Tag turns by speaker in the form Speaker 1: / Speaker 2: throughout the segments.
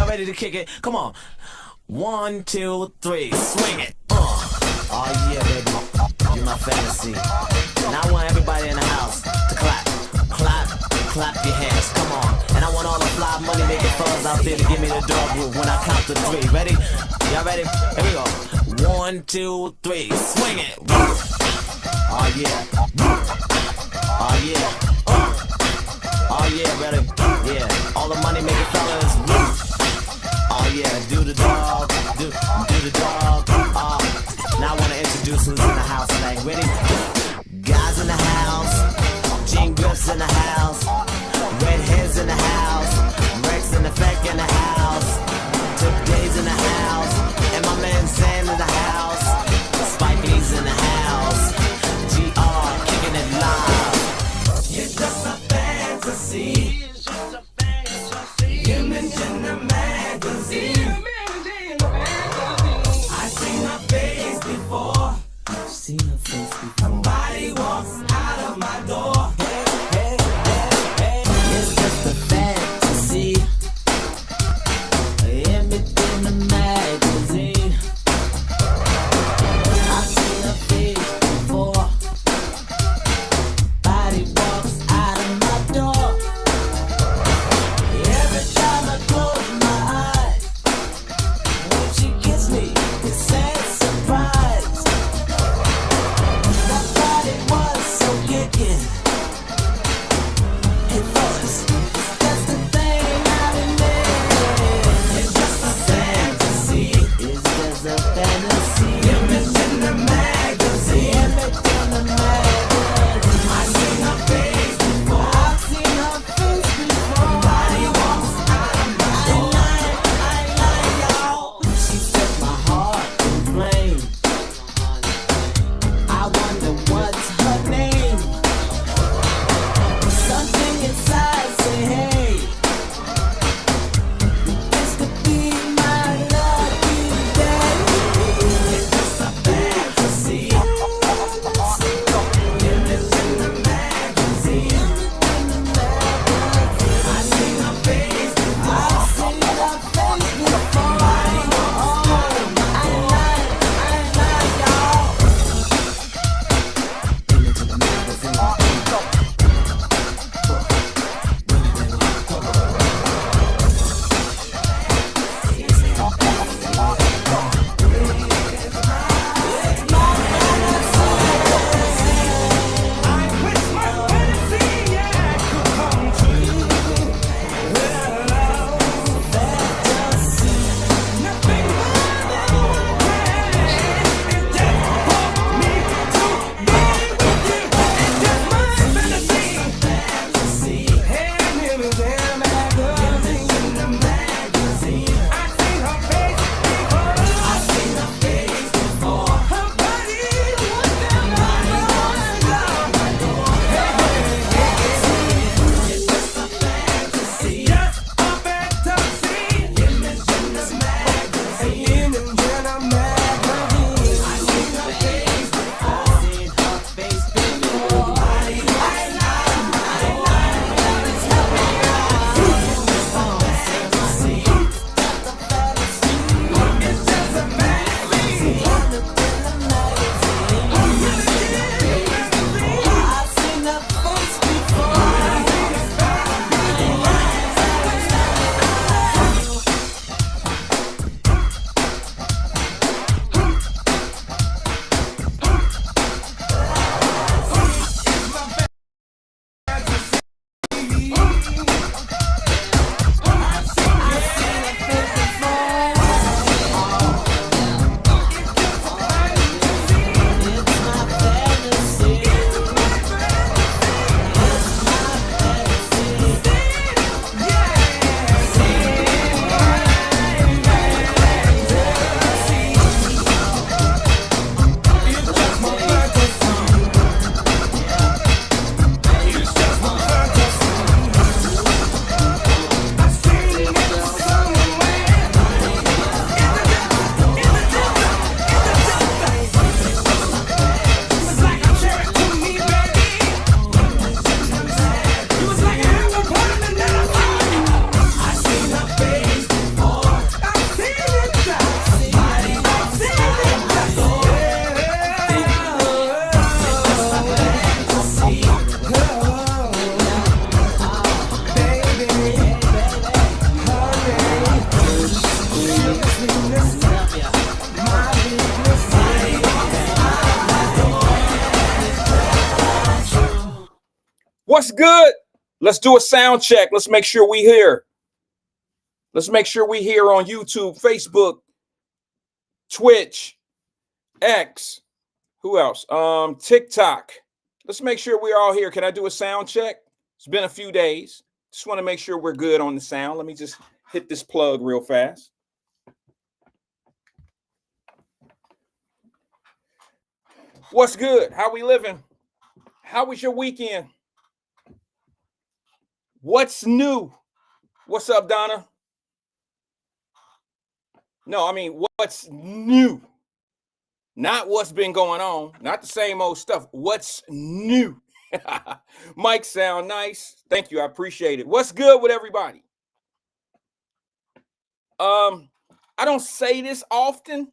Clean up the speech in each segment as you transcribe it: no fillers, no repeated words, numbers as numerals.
Speaker 1: ready to kick it? Come on. 1, 2, 3, swing it. Oh yeah, baby, you're my fantasy. And I want everybody in the house to clap, clap, clap your hands. Come on. And I want all the fly money making fellas out there to give me the dog move when I count to 3. Ready? Y'all ready? Here we go. 1, 2, 3, swing it. Oh yeah. Oh yeah. Oh yeah, ready? Yeah. All the money making fellas. Oh yeah, do the dog, do the dog. Now I wanna introduce who's in the house tonight. Ready? Guys in the house, Gene Griff's in the house, Red Hairs in the house, Rex and the Feck in the house, Tip Days in the house, and my man Sam in the house, Spike Lee's in the house, GR kicking it live. You're just a fantasy. You mentioned the magazine. I've seen her face before. Somebody walks out of my door. Hey, hey, hey, hey. It's just a fantasy. Image in the magazine. I've seen her face before. Body walks out of my door. Every time I close my eyes, when she kisses me, it's sad surprise.
Speaker 2: What's good? Let's do a sound check. Let's make sure we hear. Let's make sure we hear on YouTube, Facebook, Twitch, X. Who else? TikTok. Let's make sure we're all here. Can I do a sound check? It's been a few days. Just want to make sure we're good on the sound. Let me just hit this plug real fast. What's good? How we living? How was your weekend? What's new? What's up, Donna? No, I mean, what's new? Not what's been going on, not the same old stuff. What's new? Mike, sound nice. Thank you. I appreciate it. What's good with everybody? I don't say this often,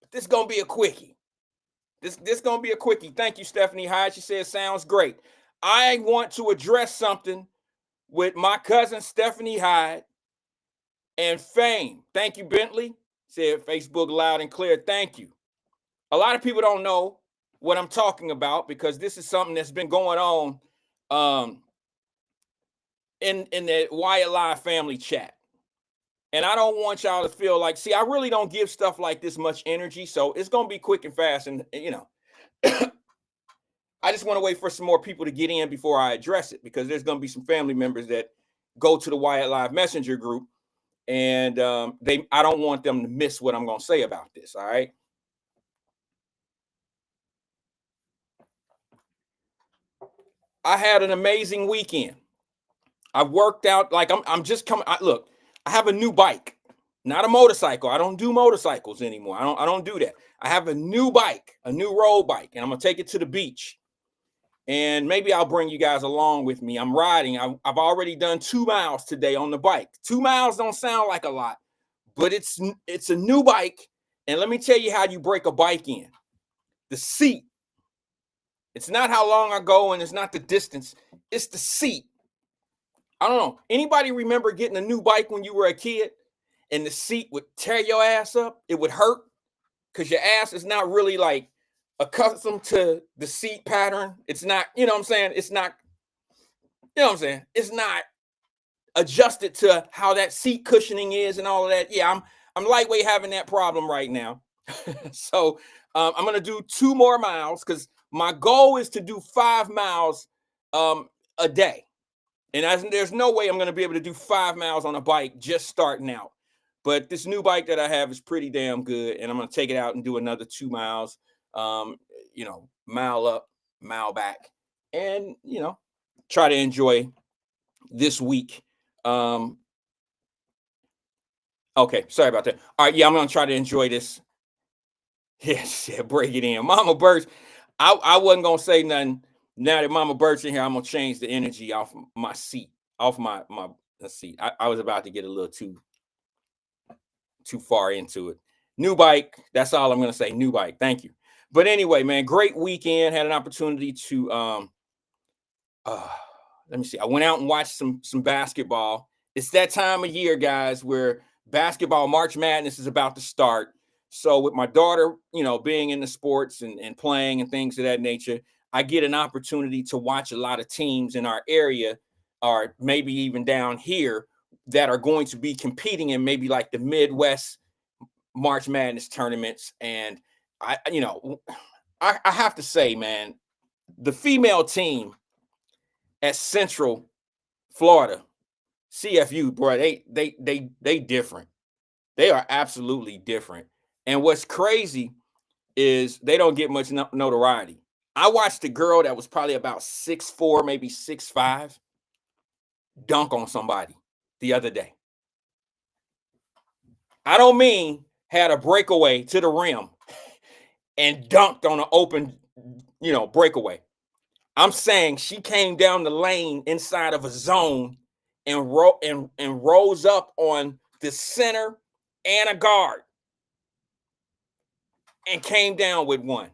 Speaker 2: but this gonna be a quickie. This gonna be a quickie. Thank you, Stephanie Hyde. She said sounds great. I want to address something with my cousin Stephanie Hyde and Fame. Thank you, Bentley. Said Facebook loud and clear. Thank you. A lot of people don't know what I'm talking about because this is something that's been going on in the Wyatt Live family chat. And I don't want y'all to feel like, see, I really don't give stuff like this much energy. So it's going to be quick and fast. And you know, I just want to wait for some more people to get in before I address it, because there's going to be some family members that go to the Wyatt Live Messenger group. And I don't want them to miss what I'm going to say about this. All right. I had an amazing weekend. I worked out like I'm just coming. Look, I have a new bike, not a motorcycle. I don't do motorcycles anymore. I don't do that. I have a new bike, a new road bike, and I'm gonna take it to the beach. And maybe I'll bring you guys along with me. I'm riding. I've already done 2 miles today on the bike. 2 miles don't sound like a lot, but it's a new bike. And let me tell you how you break a bike in. The seat. It's not how long I go, and it's not the distance. It's the seat. I don't know. Anybody remember getting a new bike when you were a kid and the seat would tear your ass up? It would hurt because your ass is not really like accustomed to the seat pattern. It's not, you know what I'm saying? It's not, you know what I'm saying? It's not adjusted to how that seat cushioning is and all of that. Yeah, I'm lightweight having that problem right now. So I'm going to do 2 more miles because my goal is to do 5 miles a day. And there's no way I'm going to be able to do 5 miles on a bike just starting out. But this new bike that I have is pretty damn good. And I'm going to take it out and do another 2 miles, mile up, mile back. And, try to enjoy this week. Okay, sorry about that. All right, yeah, I'm going to try to enjoy this. Yes, yeah, break it in. Mama Birch, I wasn't going to say nothing. Now that Mama Bird's in here, I'm gonna change the energy off my seat, off my seat. I was about to get a little too far into it. New bike. That's all I'm gonna say. New bike. Thank you. But anyway, man, great weekend. Had an opportunity to let me see. I went out and watched some basketball. It's that time of year, guys, where basketball March Madness is about to start. So with my daughter, being in the sports and playing and things of that nature, I get an opportunity to watch a lot of teams in our area, or maybe even down here, that are going to be competing in maybe like the Midwest March Madness tournaments. And I have to say, man, the female team at Central Florida, CFU, bro, they different. They are absolutely different. And what's crazy is they don't get much notoriety. I watched a girl that was probably about 6'4", maybe 6'5", dunk on somebody the other day. I don't mean had a breakaway to the rim and dunked on an open, breakaway. I'm saying she came down the lane inside of a zone and rose up on the center and a guard and came down with one.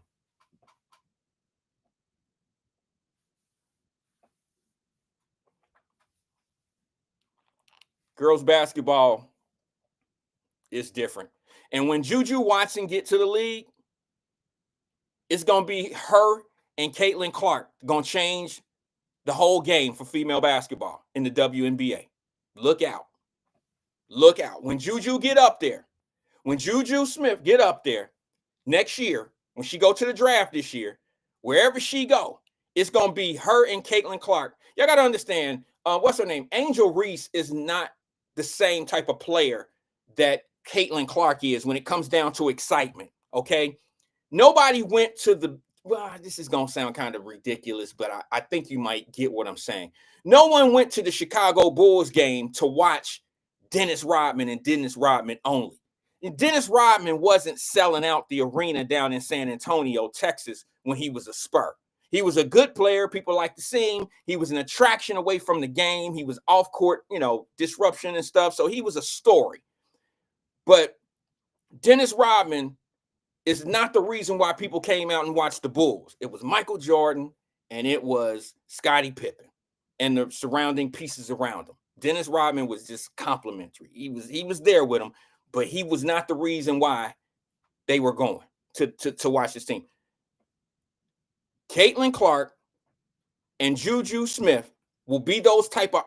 Speaker 2: Girls basketball is different. And when Juju Watson get to the league, it's going to be her and Caitlin Clark going to change the whole game for female basketball in the WNBA. Look out. Look out. When Juju get up there, when Juju Smith get up there next year, when she go to the draft this year, wherever she go, it's going to be her and Caitlin Clark. Y'all got to understand, what's her name? Angel Reese is not the same type of player that Caitlin Clark is when it comes down to excitement, okay? Nobody went to the, well, this is going to sound kind of ridiculous, but I think you might get what I'm saying. No one went to the Chicago Bulls game to watch Dennis Rodman and Dennis Rodman only. And Dennis Rodman wasn't selling out the arena down in San Antonio, Texas, when he was a Spur. He was a good player. People like to see him. He was an attraction away from the game. He was off court, disruption and stuff. So he was a story. But Dennis Rodman is not the reason why people came out and watched the Bulls. It was Michael Jordan and it was Scottie Pippen and the surrounding pieces around him. Dennis Rodman was just complimentary. He was there with him, but he was not the reason why they were going to watch this team. Caitlin Clark and Juju Smith will be those type of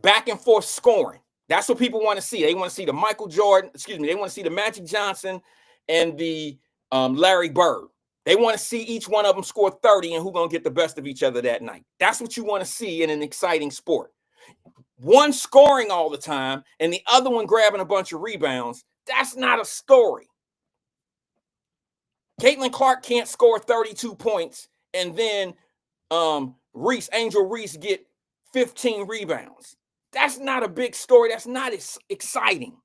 Speaker 2: back and forth scoring. That's what people want to see. They want to see the Michael Jordan, they want to see the Magic Johnson and the Larry Bird. They want to see each one of them score 30 and who's going to get the best of each other that night. That's what you want to see in an exciting sport. One scoring all the time and the other one grabbing a bunch of rebounds. That's not a story. Caitlin Clark can't score 32 points and then Angel Reese get 15 rebounds. That's not a big story. That's not exciting.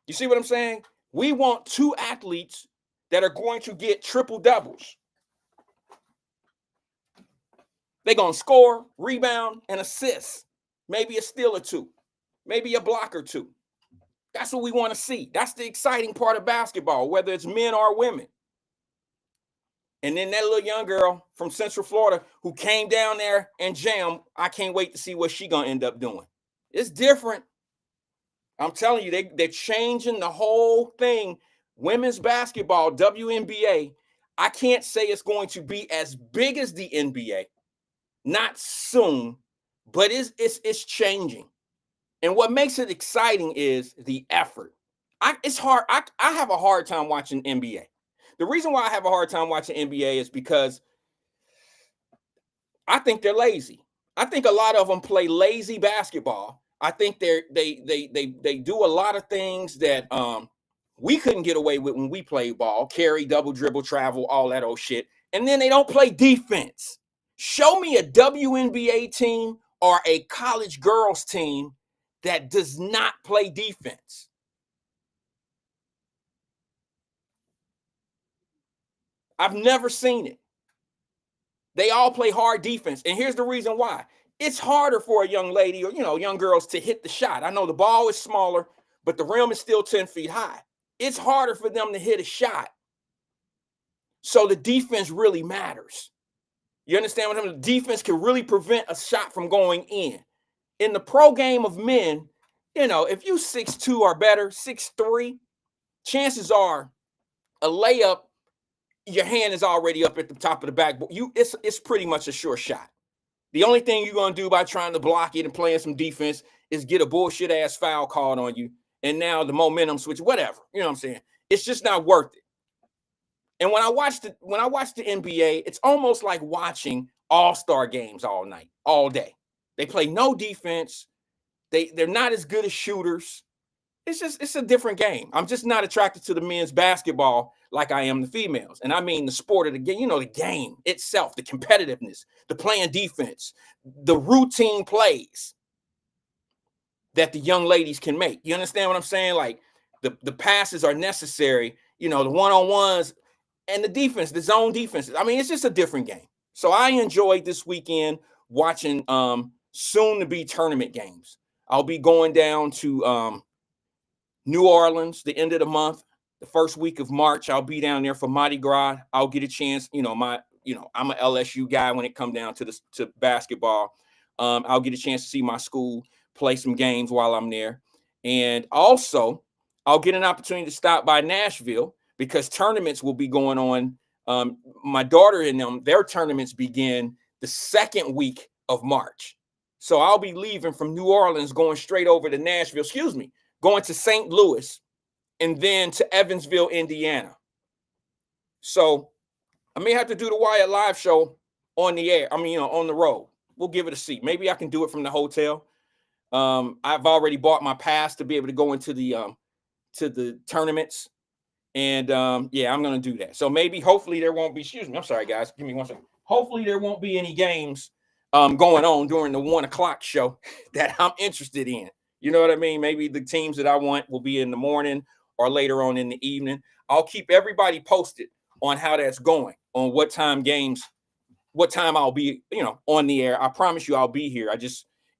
Speaker 2: You see what I'm saying? We want two athletes that are going to get triple doubles. They're going to score, rebound, and assist. Maybe a steal or two. Maybe a block or two. That's what we want to see. That's the exciting part of basketball, whether it's men or women. And then that little young girl from Central Florida who came down there and jammed, I can't wait to see what she's going to end up doing. It's different. I'm telling you, they're changing the whole thing. Women's basketball, WNBA, I can't say it's going to be as big as the NBA. Not soon, but it's changing. And what makes it exciting is the effort. It's hard. I have a hard time watching NBA. The reason why I have a hard time watching NBA is because I think they're lazy. I think a lot of them play lazy basketball. I think they do a lot of things that we couldn't get away with when we played ball, carry, double dribble, travel, all that old shit. And then they don't play defense. Show me a WNBA team or a college girls team that does not play defense. I've never seen it. They all play hard defense. And here's the reason why. It's harder for a young lady or, young girls to hit the shot. I know the ball is smaller, but the rim is still 10 feet high. It's harder for them to hit a shot. So the defense really matters. You understand what I'm saying? The defense can really prevent a shot from going in. In the pro game of men, if you 6'2" or better, 6'3", chances are a layup, your hand is already up at the top of the backboard. It's pretty much a sure shot. The only thing you're going to do by trying to block it and playing some defense is get a bullshit ass foul called on you. And now the momentum switch, whatever. You know what I'm saying? It's just not worth it. And when I watch the NBA, it's almost like watching all-star games all night, all day. They play no defense. They're not as good as shooters. It's a different game. I'm just not attracted to the men's basketball like I am the females. And I mean the sport of the game, the game itself, the competitiveness, the playing defense, the routine plays that the young ladies can make. You understand what I'm saying? Like the passes are necessary, the one-on-ones and the defense, the zone defenses. I mean, it's just a different game. So I enjoyed this weekend watching soon-to-be tournament games. I'll be going down to New Orleans the end of the month, the first week of March. I'll be down there for Mardi Gras. I'll get a chance. I'm a LSU guy when it comes down to basketball. I'll get a chance to see my school play some games while I'm there. And also, I'll get an opportunity to stop by Nashville because tournaments will be going on. My daughter and them, their tournaments begin the second week of March. So I'll be leaving from New Orleans, going straight over to Nashville, going to St. Louis, and then to Evansville, Indiana. So I may have to do the Wyatt Live show on the air. On the road. We'll give it a see. Maybe I can do it from the hotel. I've already bought my pass to be able to go into the tournaments. And yeah, I'm going to do that. So hopefully there won't be, I'm sorry, guys. Give me 1 second. Hopefully there won't be any games going on during the 1 o'clock show that I'm interested in. You know what I mean? Maybe the teams that I want will be in the morning or later on in the evening. I'll keep everybody posted on how that's going, on what time I'll be, on the air. I promise you I'll be here.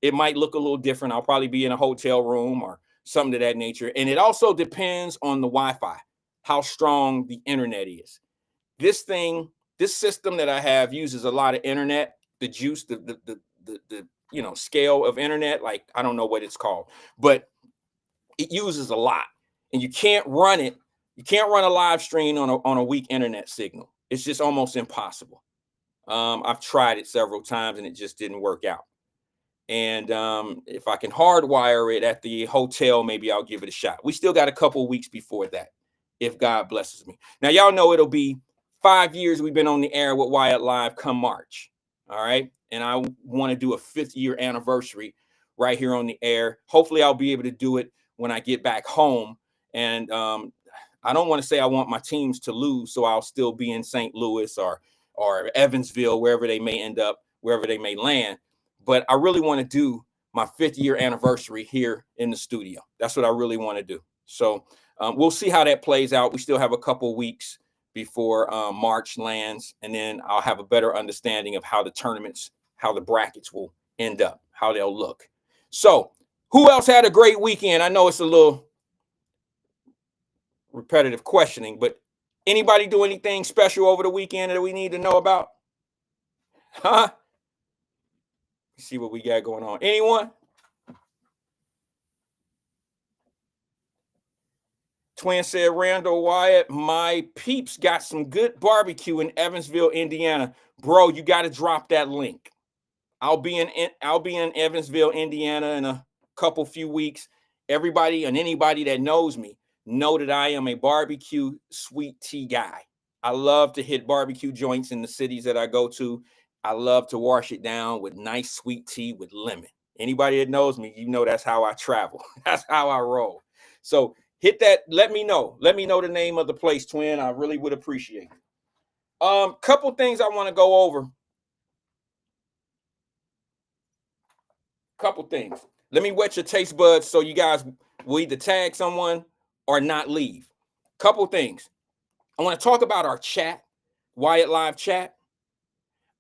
Speaker 2: It might look a little different. I'll probably be in a hotel room or something of that nature. And it also depends on the Wi-Fi, how strong the internet is. This system that I have uses a lot of internet, the juice, the scale of internet, like I don't know what it's called, but it uses a lot. And you can't run a live stream on a weak internet signal. It's just almost impossible. I've tried it several times and it just didn't work out. And if I can hardwire it at the hotel, maybe I'll give it a shot. We still got a couple weeks before that, if God blesses me. Now, y'all know it'll be 5 years we've been on the air with Wyatt Live come March. All right. And I want to do a 5th year anniversary right here on the air. Hopefully I'll be able to do it when I get back home. And I don't want to say I want my teams to lose, so I'll still be in St. Louis or Evansville, wherever they may end up, wherever they may land. But I really want to do my 5th year anniversary here in the studio. That's what I really want to do. So we'll see how that plays out. We still have a couple weeks before March lands, and then I'll have a better understanding of how the brackets will end up, how they'll look. So who else had a great weekend? I know it's a little repetitive questioning, but anybody do anything special over the weekend that we need to know about? Huh? Let's see what we got going on. Anyone? Twin said, Randall Wyatt, my peeps got some good barbecue in Evansville, Indiana. Bro, you got to drop that link. I'll be in Evansville, Indiana in a few weeks. Everybody and anybody that knows me know that I am a barbecue sweet tea guy. I love to hit barbecue joints in the cities that I go to. I love to wash it down with nice sweet tea with lemon. Anybody that knows me, you know that's how I travel. That's how I roll. So hit that. Let me know. Let me know the name of the place, Twin. I really would appreciate it. Couple things I want to go over. Couple things. Let me wet your taste buds so you guys will either tag someone or not leave. Couple things. I want to talk about our chat, Wyatt Live chat.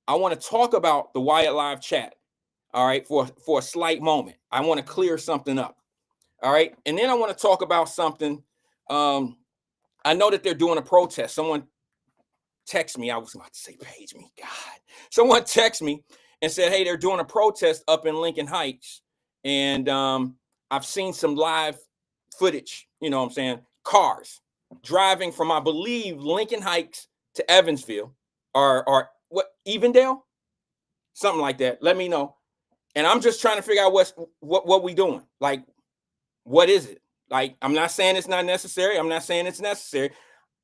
Speaker 2: I want to talk about the Wyatt Live chat, all right, for a slight moment. I want to clear something up, all right? And then I want to talk about something. I know that they're doing a protest. Someone text me. I was about to say page me. God. Someone text me and said, hey, they're doing a protest up in Lincoln Heights. And I've seen some live footage, you know what I'm saying, cars driving from, I believe, Lincoln Heights to Evansville or what, Evendale? Something like that. Let me know. And I'm just trying to figure out what we doing. Like, what is it? Like, I'm not saying it's not necessary. I'm not saying it's necessary.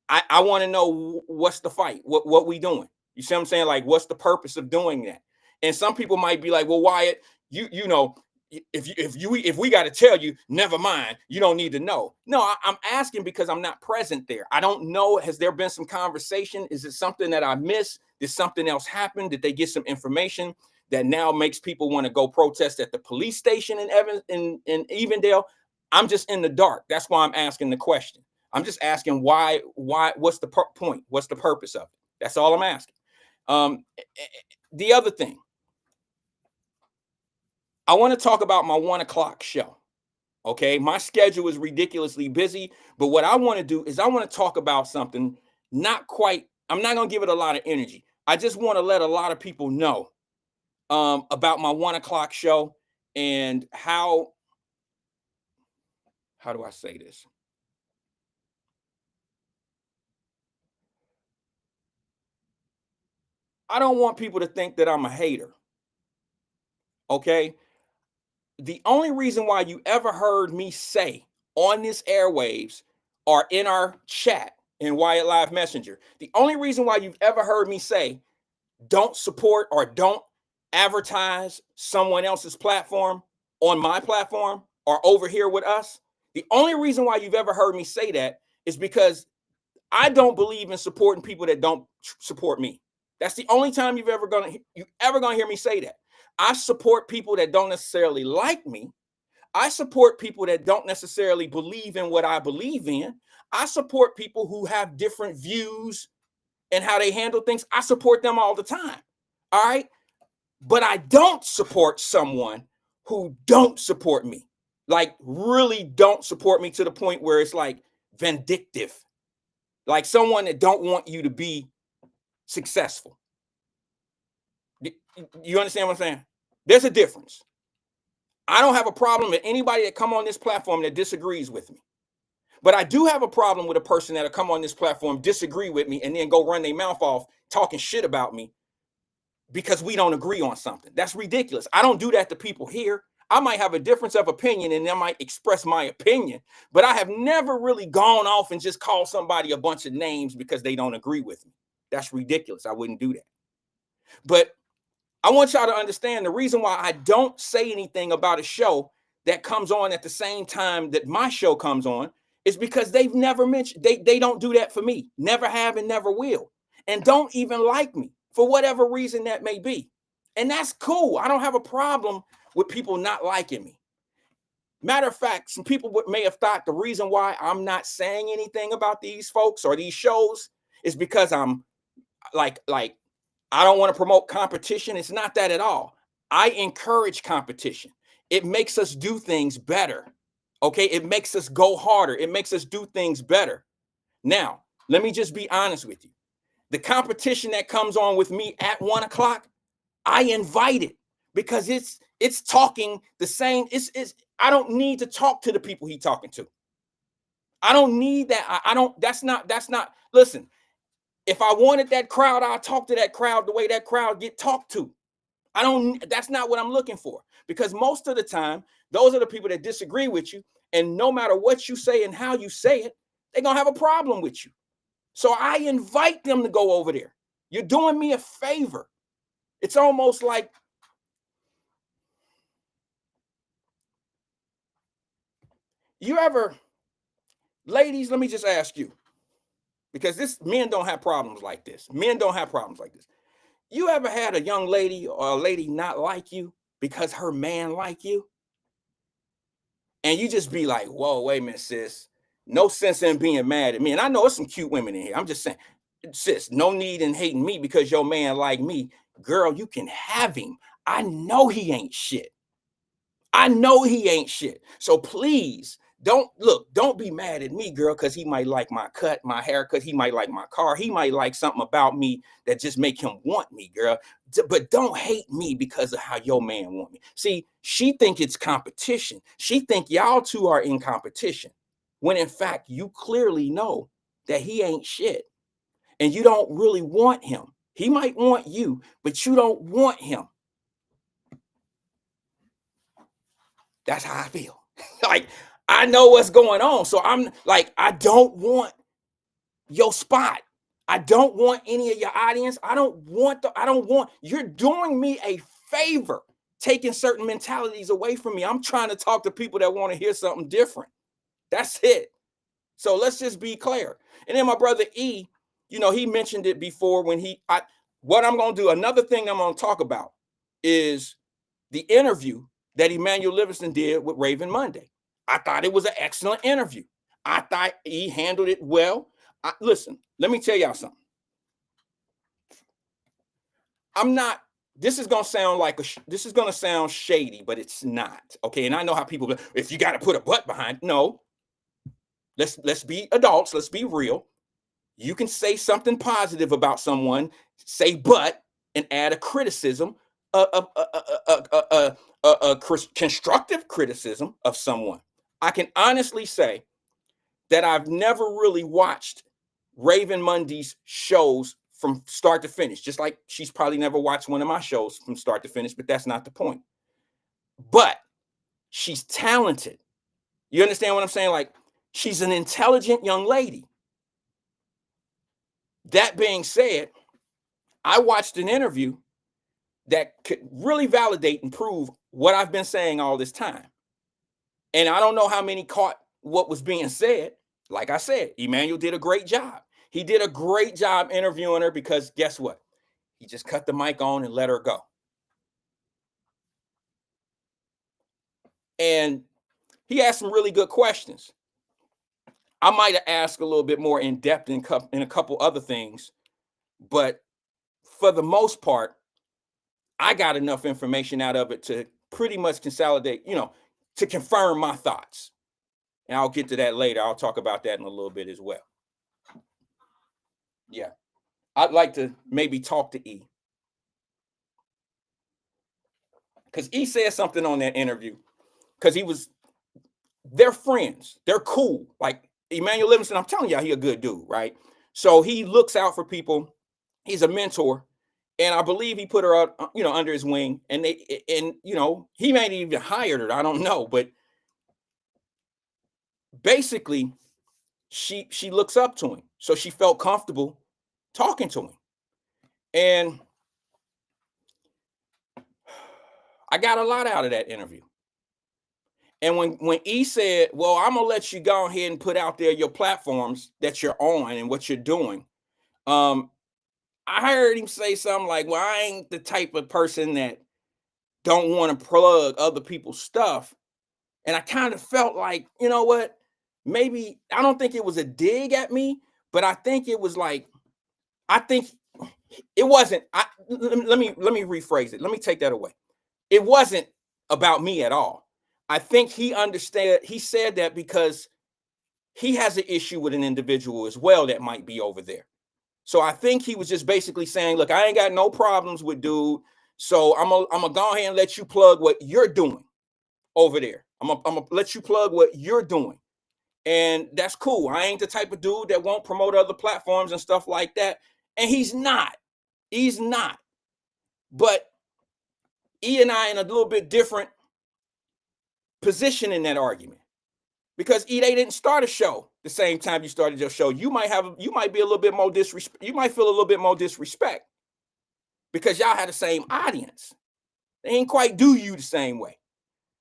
Speaker 2: I want to know what's the fight, what we doing. You see what I'm saying? Like, what's the purpose of doing that? And some people might be like, well, Wyatt, you know, if we got to tell you, never mind, you don't need to know. No, I'm asking because I'm not present there. I don't know. Has there been some conversation? Is it something that I missed? Did something else happen? Did they get some information that now makes people want to go protest at the police station in Evendale? I'm just in the dark. That's why I'm asking the question. I'm just asking why, what's the point? What's the purpose of it? That's all I'm asking. The other thing, I want to talk about my 1 o'clock show. Okay. My schedule is ridiculously busy, but what I want to do is I want to talk about something I'm not going to give it a lot of energy. I just want to let a lot of people know about my 1 o'clock show and how do I say this? I don't want people to think that I'm a hater. Okay? The only reason why you ever heard me say on this airwaves or in our chat in Wyatt Live Messenger, the only reason why you've ever heard me say don't support or don't advertise someone else's platform on my platform or over here with us, the only reason why you've ever heard me say that is because I don't believe in supporting people that don't support me. That's the only time you ever gonna hear me say that. I support people that don't necessarily like me. I support people that don't necessarily believe in what I believe in. I support people who have different views and how they handle things. I support them all the time. All right. But I don't support someone who don't support me. Like really don't support me to the point where it's like vindictive. Like someone that don't want you to be successful. You understand what I'm saying? There's a difference. I don't have a problem with anybody that come on this platform that disagrees with me. But I do have a problem with a person that'll come on this platform, disagree with me, and then go run their mouth off talking shit about me because we don't agree on something. That's ridiculous. I don't do that to people here. I might have a difference of opinion and I might express my opinion, but I have never really gone off and just called somebody a bunch of names because they don't agree with me. That's ridiculous. I wouldn't do that. But I want y'all to understand the reason why I don't say anything about a show that comes on at the same time that my show comes on is because they've never mentioned, they don't do that for me. Never have and never will. And don't even like me for whatever reason that may be. And that's cool. I don't have a problem with people not liking me. Matter of fact, some people may have thought the reason why I'm not saying anything about these folks or these shows is because I'm like I don't want to promote competition. It's not that at all. I encourage competition. It makes us do things better. Okay. It makes us go harder. It makes us do things better. Now, let me just be honest with you. The competition that comes on with me at 1 o'clock, I invite it because it's talking the same. It's I don't need to talk to the people he's talking to. I don't need that. I don't, that's not, listen, if I wanted that crowd, I'll talk to that crowd the way that crowd get talked to. That's not what I'm looking for, because most of the time, those are the people that disagree with you. And no matter what you say and how you say it, they're going to have a problem with you. So I invite them to go over there. You're doing me a favor. It's almost like, ladies, let me just ask you, because men don't have problems like this. Men don't have problems like this. You ever had a young lady or a lady not like you because her man like you? And you just be like, whoa, wait a minute, sis. No sense in being mad at me. And I know there's some cute women in here. I'm just saying, sis, no need in hating me because your man like me. Girl, you can have him. I know he ain't shit. I know he ain't shit. So please don't be mad at me, girl, because he might like my cut, my haircut. He might like my car. He might like something about me that just make him want me, girl. But don't hate me because of how your man want me. See, she think it's competition. She think y'all two are in competition, when in fact, you clearly know that he ain't shit and you don't really want him. He might want you, but you don't want him. That's how I feel. Like, I know what's going on. So I'm like, I don't want your spot. I don't want any of your audience. You're doing me a favor, taking certain mentalities away from me. I'm trying to talk to people that want to hear something different. That's it. So let's just be clear. And then my brother E, he mentioned it before what I'm going to do. Another thing I'm going to talk about is the interview that Emmanuel Livingston did with Raven Monday. I thought it was an excellent interview. I thought he handled it well. Listen, let me tell y'all something. This is going to sound shady, but it's not. Okay. And I know how people, if you got to put a butt behind, no, let's be adults. Let's be real. You can say something positive about someone, say but, and add a criticism, a constructive criticism of someone. I can honestly say that I've never really watched Raven Monday's shows from start to finish, just like she's probably never watched one of my shows from start to finish, but that's not the point. But she's talented. You understand what I'm saying? Like, she's an intelligent young lady. That being said, I watched an interview that could really validate and prove what I've been saying all this time. And I don't know how many caught what was being said. Like I said, Emmanuel did a great job. He did a great job interviewing her because guess what? He just cut the mic on and let her go. And he asked some really good questions. I might have asked a little bit more in depth in a couple other things, but for the most part, I got enough information out of it to pretty much consolidate, to confirm my thoughts. And I'll get to that later. I'll talk about that in a little bit as well. Yeah. I'd like to maybe talk to E. Because E said something on that interview. Because they're friends. They're cool. Like Emmanuel Livingston, I'm telling y'all, he a good dude, right? So he looks out for people. He's a mentor. And I believe he put her out, under his wing. And he may even hired her. I don't know. But basically, she looks up to him. So she felt comfortable talking to him. And I got a lot out of that interview. And when E said, well, I'm going to let you go ahead and put out there your platforms that you're on and what you're doing. I heard him say something like, well, I ain't the type of person that don't want to plug other people's stuff. And I kind of felt like, you know what? Maybe, I don't think it was a dig at me, but I think it was like, I think it wasn't. Let me rephrase it. Let me take that away. It wasn't about me at all. I think he understood. He said that because he has an issue with an individual as well that might be over there. So I think he was just basically saying, look, I ain't got no problems with dude. So I'm gonna go ahead and let you plug what you're doing over there. I'm gonna let you plug what you're doing. And that's cool. I ain't the type of dude that won't promote other platforms and stuff like that. And he's not. He's not. But E and I in a little bit different position in that argument. Because E, they didn't start a show the same time you started your show. You might be a little bit more disrespect. You might feel a little bit more disrespect because y'all had the same audience. They ain't quite do you the same way.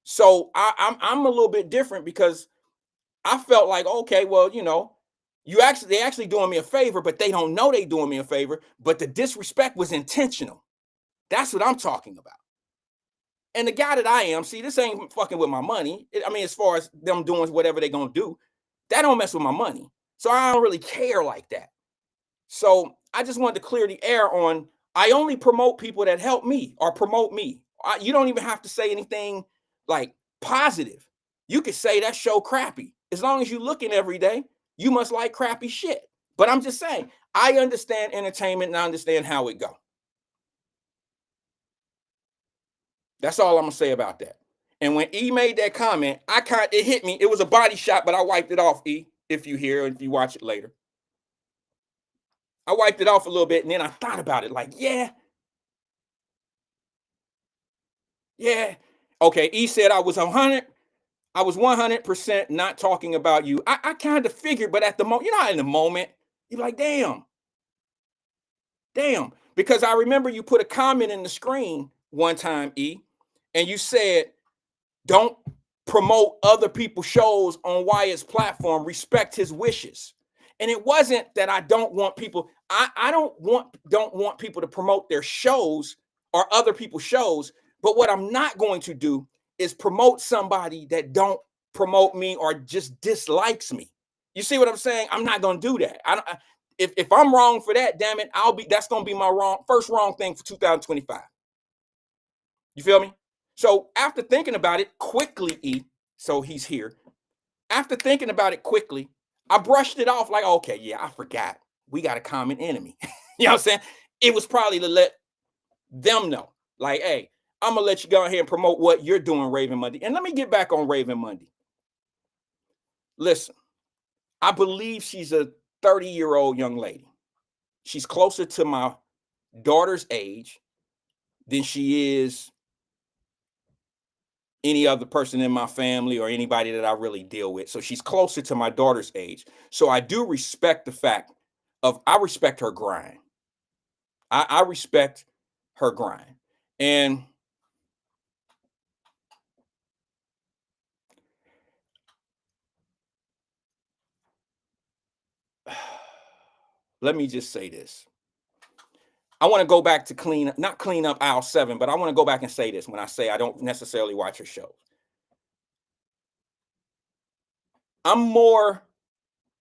Speaker 2: So I'm a little bit different because I felt like, okay, well, they actually doing me a favor, but they don't know they doing me a favor. But the disrespect was intentional. That's what I'm talking about. And the guy that I am, see, this ain't fucking with my money. As far as them doing whatever they're going to do, that don't mess with my money. So I don't really care like that. So I just wanted to clear the air on, I only promote people that help me or promote me. You don't even have to say anything like positive. You could say that show crappy. As long as you're looking every day, you must like crappy shit. But I'm just saying, I understand entertainment and I understand how it go. That's all I'm gonna say about that. And when E made that comment, it hit me. It was a body shot, but I wiped it off, E, if you hear you watch it later. I wiped it off a little bit and then I thought about it like, yeah. Okay, E said I was 100% not talking about you. I kind of figured, but at the moment, in the moment, you're like, damn. Because I remember you put a comment in the screen one time, E, and you said, don't promote other people's shows on Wyatt's platform, respect his wishes. And it wasn't that I don't want people, I don't want people to promote their shows or other people's shows, but what I'm not going to do is promote somebody that don't promote me or just dislikes me. You see what I'm saying? I'm not going to do that. If I'm wrong for that, damn it, that's going to be my first wrong thing for 2025. You feel me? So after thinking about it quickly, E, so he's here. After thinking about it quickly, I brushed it off like, okay, yeah, I forgot. We got a common enemy. You know what I'm saying? It was probably to let them know, like, hey, I'm going to let you go ahead and promote what you're doing, Raven Monday. And let me get back on Raven Monday. Listen, I believe she's a 30-year-old young lady. she's closer to my daughter's age than she is any other person in my family or anybody that I really deal with. So she's closer to my daughter's age. So I do respect the fact of I respect her grind. I respect her grind. And let me just say this. I want to go back to not clean up aisle 7, but I want to go back and say this when I say I don't necessarily watch her shows. I'm more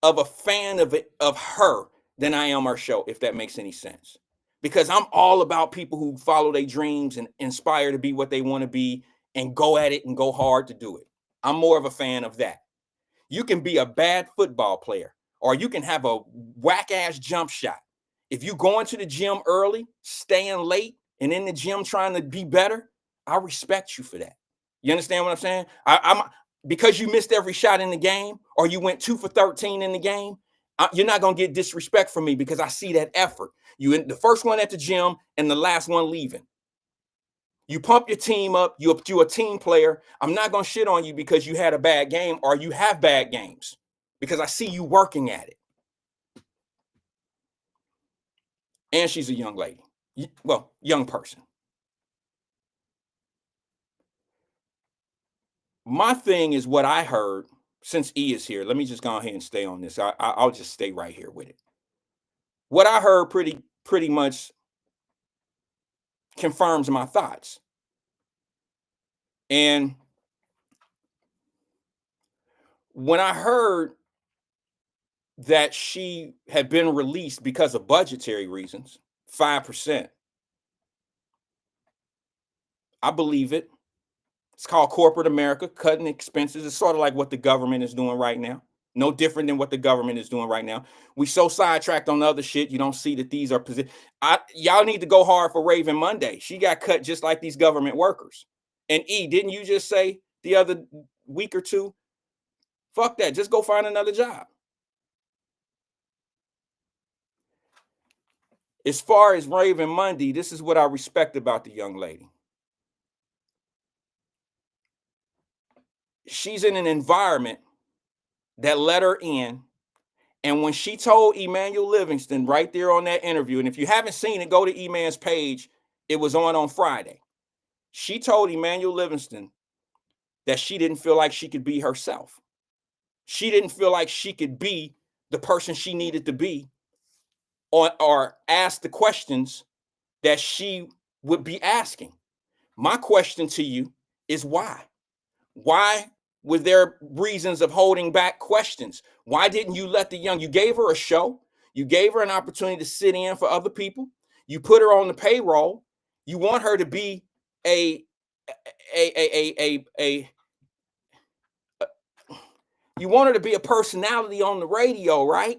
Speaker 2: of a fan of her than I am her show, if that makes any sense. Because I'm all about people who follow their dreams and inspire to be what they want to be and go at it and go hard to do it. I'm more of a fan of that. You can be a bad football player or you can have a whack ass jump shot. If you going to the gym early, staying late, and in the gym trying to be better, I respect you for that. You understand what I'm saying? I'm because you missed every shot in the game or you went 2 for 13 in the game, you're not gonna get disrespect from me because I see that effort. You in the first one at the gym and the last one leaving. You pump your team up. You're a team player. I'm not gonna shit on you because you had a bad game or you have bad games because I see you working at it. And she's a young lady. Well, young person. My thing is what I heard since E is here. Let me just go ahead and stay on this. I'll just stay right here with it. What I heard pretty much confirms my thoughts. And when I heard that she had been released because of budgetary reasons, 5%, I believe it. It's called corporate America, cutting expenses. It's sort of like what the government is doing right now. No different than what the government is doing right now. We so sidetracked on other shit, you don't see that these are positions. Y'all need to go hard for Raven Monday. She got cut just like these government workers. And E, didn't you just say the other week or two, fuck that, just go find another job? As far as Raven Monday, this is what I respect about the young lady. She's in an environment that let her in. And when she told Emmanuel Livingston right there on that interview, and if you haven't seen it, go to E-Man's page. It was on Friday. She told Emmanuel Livingston that she didn't feel like she could be herself. She didn't feel like she could be the person she needed to be or ask the questions that she would be asking. My question to you is why? Why were there reasons of holding back questions? Why didn't you let you gave her a show. You gave her an opportunity to sit in for other people. You put her on the payroll. You want her to be you want her to be a personality on the radio, right?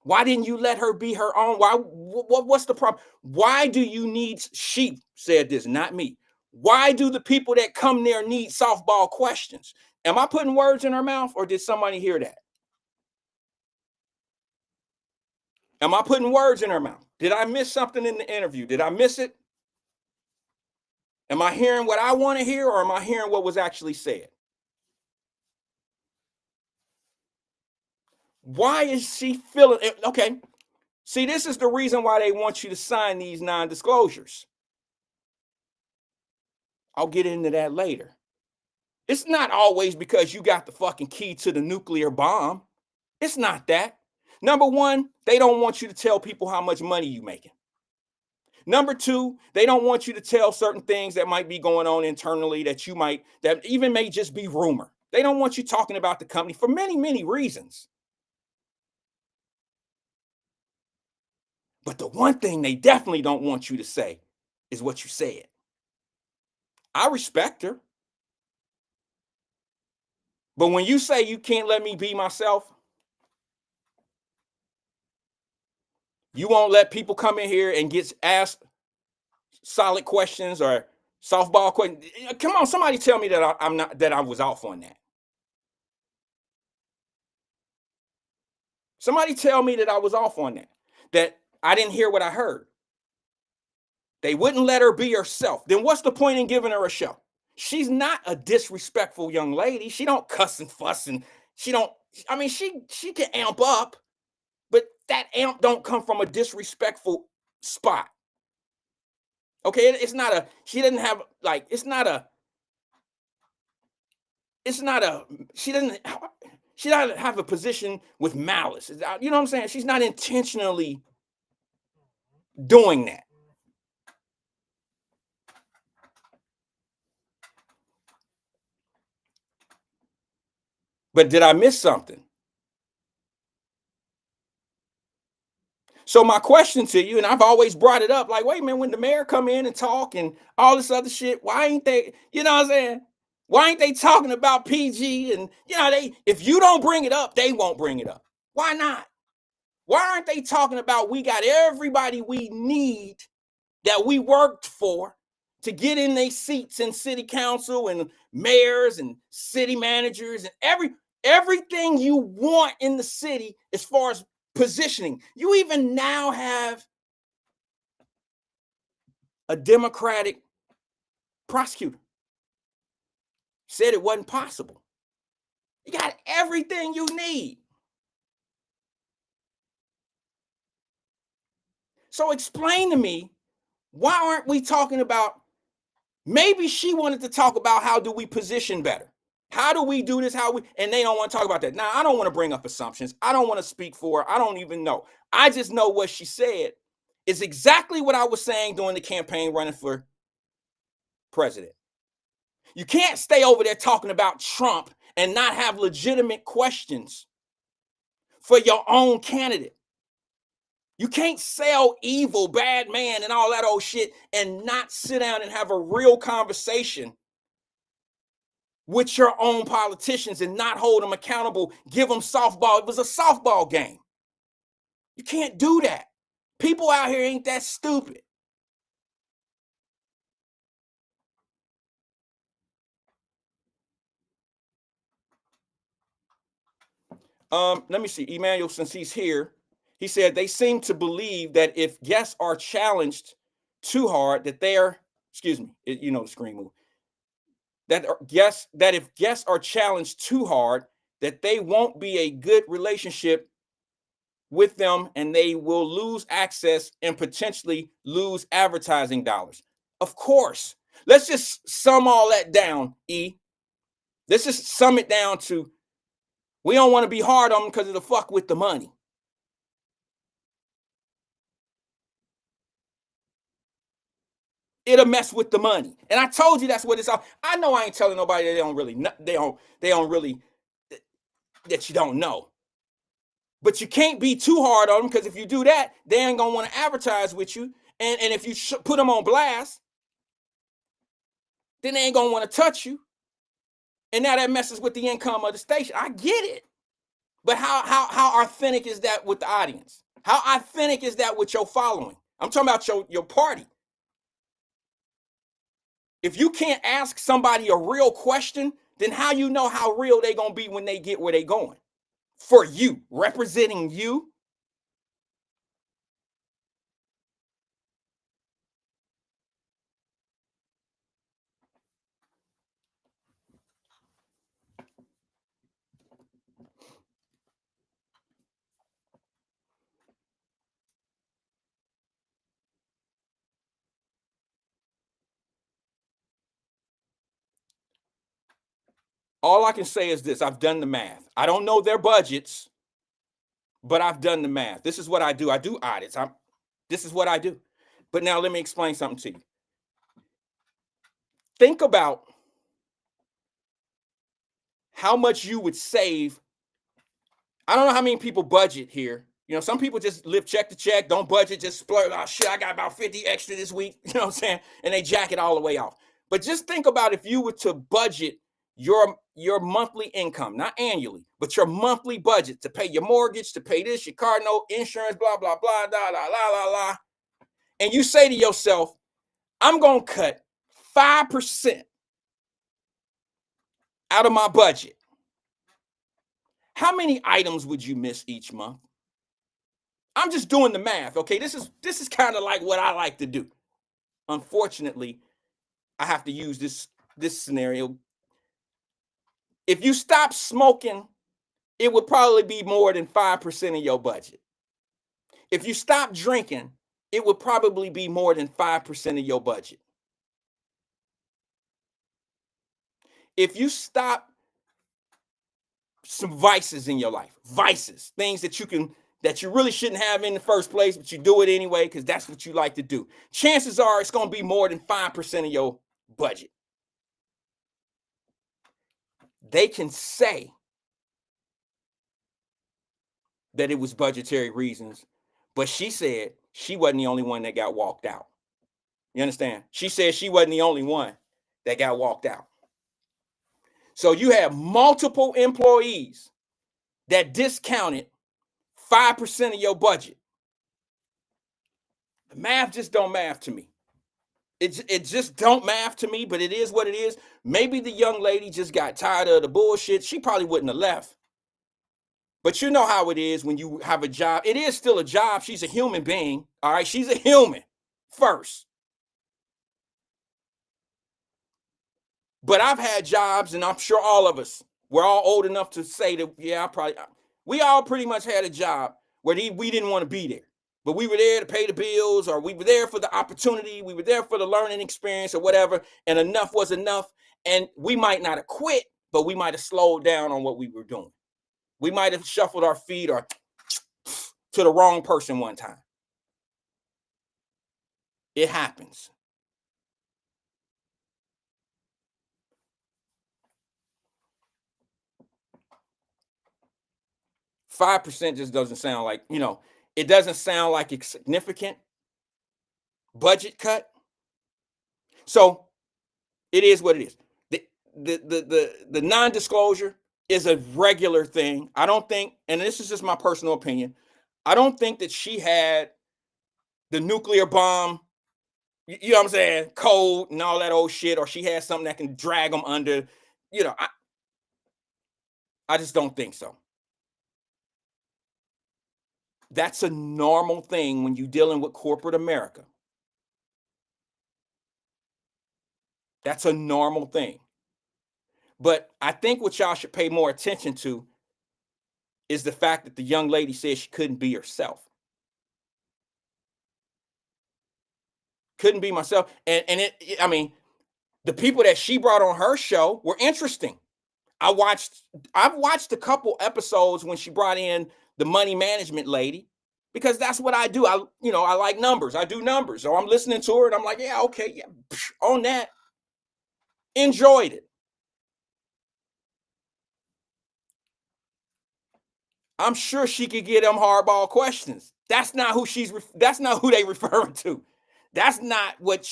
Speaker 2: Why didn't you let her be her own? What's the problem? Why do you need, she said this, not me. Why do the people that come there need softball questions? Am I putting words in her mouth or did somebody hear that? Am I putting words in her mouth? Did I miss something in the interview? Did I miss it? Am I hearing what I want to hear or am I hearing what was actually said? Why is she feeling it? Okay. See, this is the reason why they want you to sign these non-disclosures. I'll get into that later. It's not always because you got the fucking key to the nuclear bomb. It's not that. Number one, they don't want you to tell people how much money you're making. Number two, they don't want you to tell certain things that might be going on internally that even may just be rumor. They don't want you talking about the company for many, many reasons. But the one thing they definitely don't want you to say is what you said. I respect her. But when you say you can't let me be myself, you won't let people come in here and get asked solid questions or softball questions. Come on, somebody tell me that I was off on that. Somebody tell me that I was off on that. That I didn't hear what I heard. They wouldn't let her be herself. Then what's the point in giving her a show? She's not a disrespectful young lady. She don't cuss and fuss and she don't. I mean, she can amp up, but that amp don't come from a disrespectful spot. Okay, it's not a. She doesn't have like. It's not a. It's not a. She doesn't. She doesn't have a position with malice. You know what I'm saying? She's not intentionally doing that. But did I miss something? So my question to you, and I've always brought it up, like, wait a minute, when the mayor come in and talk and all this other shit, why ain't they, you know what I'm saying? Why ain't they talking about PG? And you know, they if you don't bring it up, they won't bring it up. Why not? Why aren't they talking about we got everybody we need that we worked for to get in their seats in city council and mayors and city managers and everything you want in the city as far as positioning. You even now have a Democratic prosecutor said it wasn't possible. You got everything you need. So explain to me, why aren't we talking about, maybe she wanted to talk about how do we position better? How do we do this? And they don't want to talk about that. Now, I don't want to bring up assumptions. I don't want to speak for her. I don't even know. I just know what she said is exactly what I was saying during the campaign running for president. You can't stay over there talking about Trump and not have legitimate questions for your own candidate. You can't sell evil, bad man, and all that old shit and not sit down and have a real conversation with your own politicians and not hold them accountable, give them softball. It was a softball game. You can't do that. People out here ain't that stupid. Let me see. Emmanuel, since he's here, he said they seem to believe that if guests are challenged too hard, that they're, excuse me, you know the screen move. That if guests are challenged too hard, that they won't be a good relationship with them and they will lose access and potentially lose advertising dollars. Of course. Let's just sum all that down, E. Let's just sum it down to, we don't want to be hard on them because it'll fuck with the money. It'll mess with the money. And I told you that's what it's all. I know I ain't telling nobody that they don't really that you don't know. But you can't be too hard on them, because if you do that, they ain't gonna want to advertise with you. And if you put them on blast, then they ain't gonna want to touch you. And now that messes with the income of the station. I get it. But how authentic is that with the audience? How authentic is that with your following? I'm talking about your party. If you can't ask somebody a real question, then how you know how real they gonna be when they get where they going? For you, representing you. All I can say is this: I've done the math. I don't know their budgets, but I've done the math. This is what I do. I do audits. This is what I do. But now let me explain something to you. Think about how much you would save. I don't know how many people budget here. You know, some people just live check to check, don't budget, just splurge. Oh shit, I got about 50 extra this week. You know what I'm saying? And they jack it all the way off. But just think about if you were to budget your monthly income, not annually, but your monthly budget to pay your mortgage, to pay this, your car note, insurance, blah, blah, blah, blah, blah, blah, blah. And you say to yourself, I'm going to cut 5% out of my budget. How many items would you miss each month? I'm just doing the math. Okay, this is kind of like what I like to do. Unfortunately, I have to use this scenario. If you stop smoking, it would probably be more than 5% of your budget. If you stop drinking, it would probably be more than 5% of your budget. If you stop some vices in your life, vices, things that you really shouldn't have in the first place, but you do it anyway because that's what you like to do. Chances are it's going to be more than 5% of your budget. They can say that it was budgetary reasons, but she said she wasn't the only one that got walked out. You understand? She said she wasn't the only one that got walked out. So you have multiple employees that discounted 5% of your budget. The math just don't math to me. It just don't math to me, but it is what it is. Maybe the young lady just got tired of the bullshit. She probably wouldn't have left. But you know how it is when you have a job. It is still a job. She's a human being. All right. She's a human first. But I've had jobs, and I'm sure all of us, we're all old enough to say that, yeah, we all pretty much had a job where we didn't want to be there. But we were there to pay the bills, or we were there for the opportunity. We were there for the learning experience or whatever. And enough was enough. And we might not have quit, but we might have slowed down on what we were doing. We might have shuffled our feet or to the wrong person one time. It happens. %5 just doesn't sound like, it doesn't sound like it's significant budget cut. So it is what it is. The non-disclosure is a regular thing. I don't think, and this is just my personal opinion, I don't think that she had the nuclear bomb, you know what I'm saying, code and all that old shit, or she had something that can drag them under. I just don't think so. That's a normal thing when you're dealing with corporate America. That's a normal thing. But I think what y'all should pay more attention to is the fact that the young lady said she couldn't be herself. Couldn't be myself. I mean, the people that she brought on her show were interesting. I've watched a couple episodes when she brought in the money management lady, because that's what I do. I like numbers. I do numbers. So I'm listening to her and I'm like, yeah, okay, yeah, on that. Enjoyed it. I'm sure she could get them hardball questions. That's not who they referring to. That's not what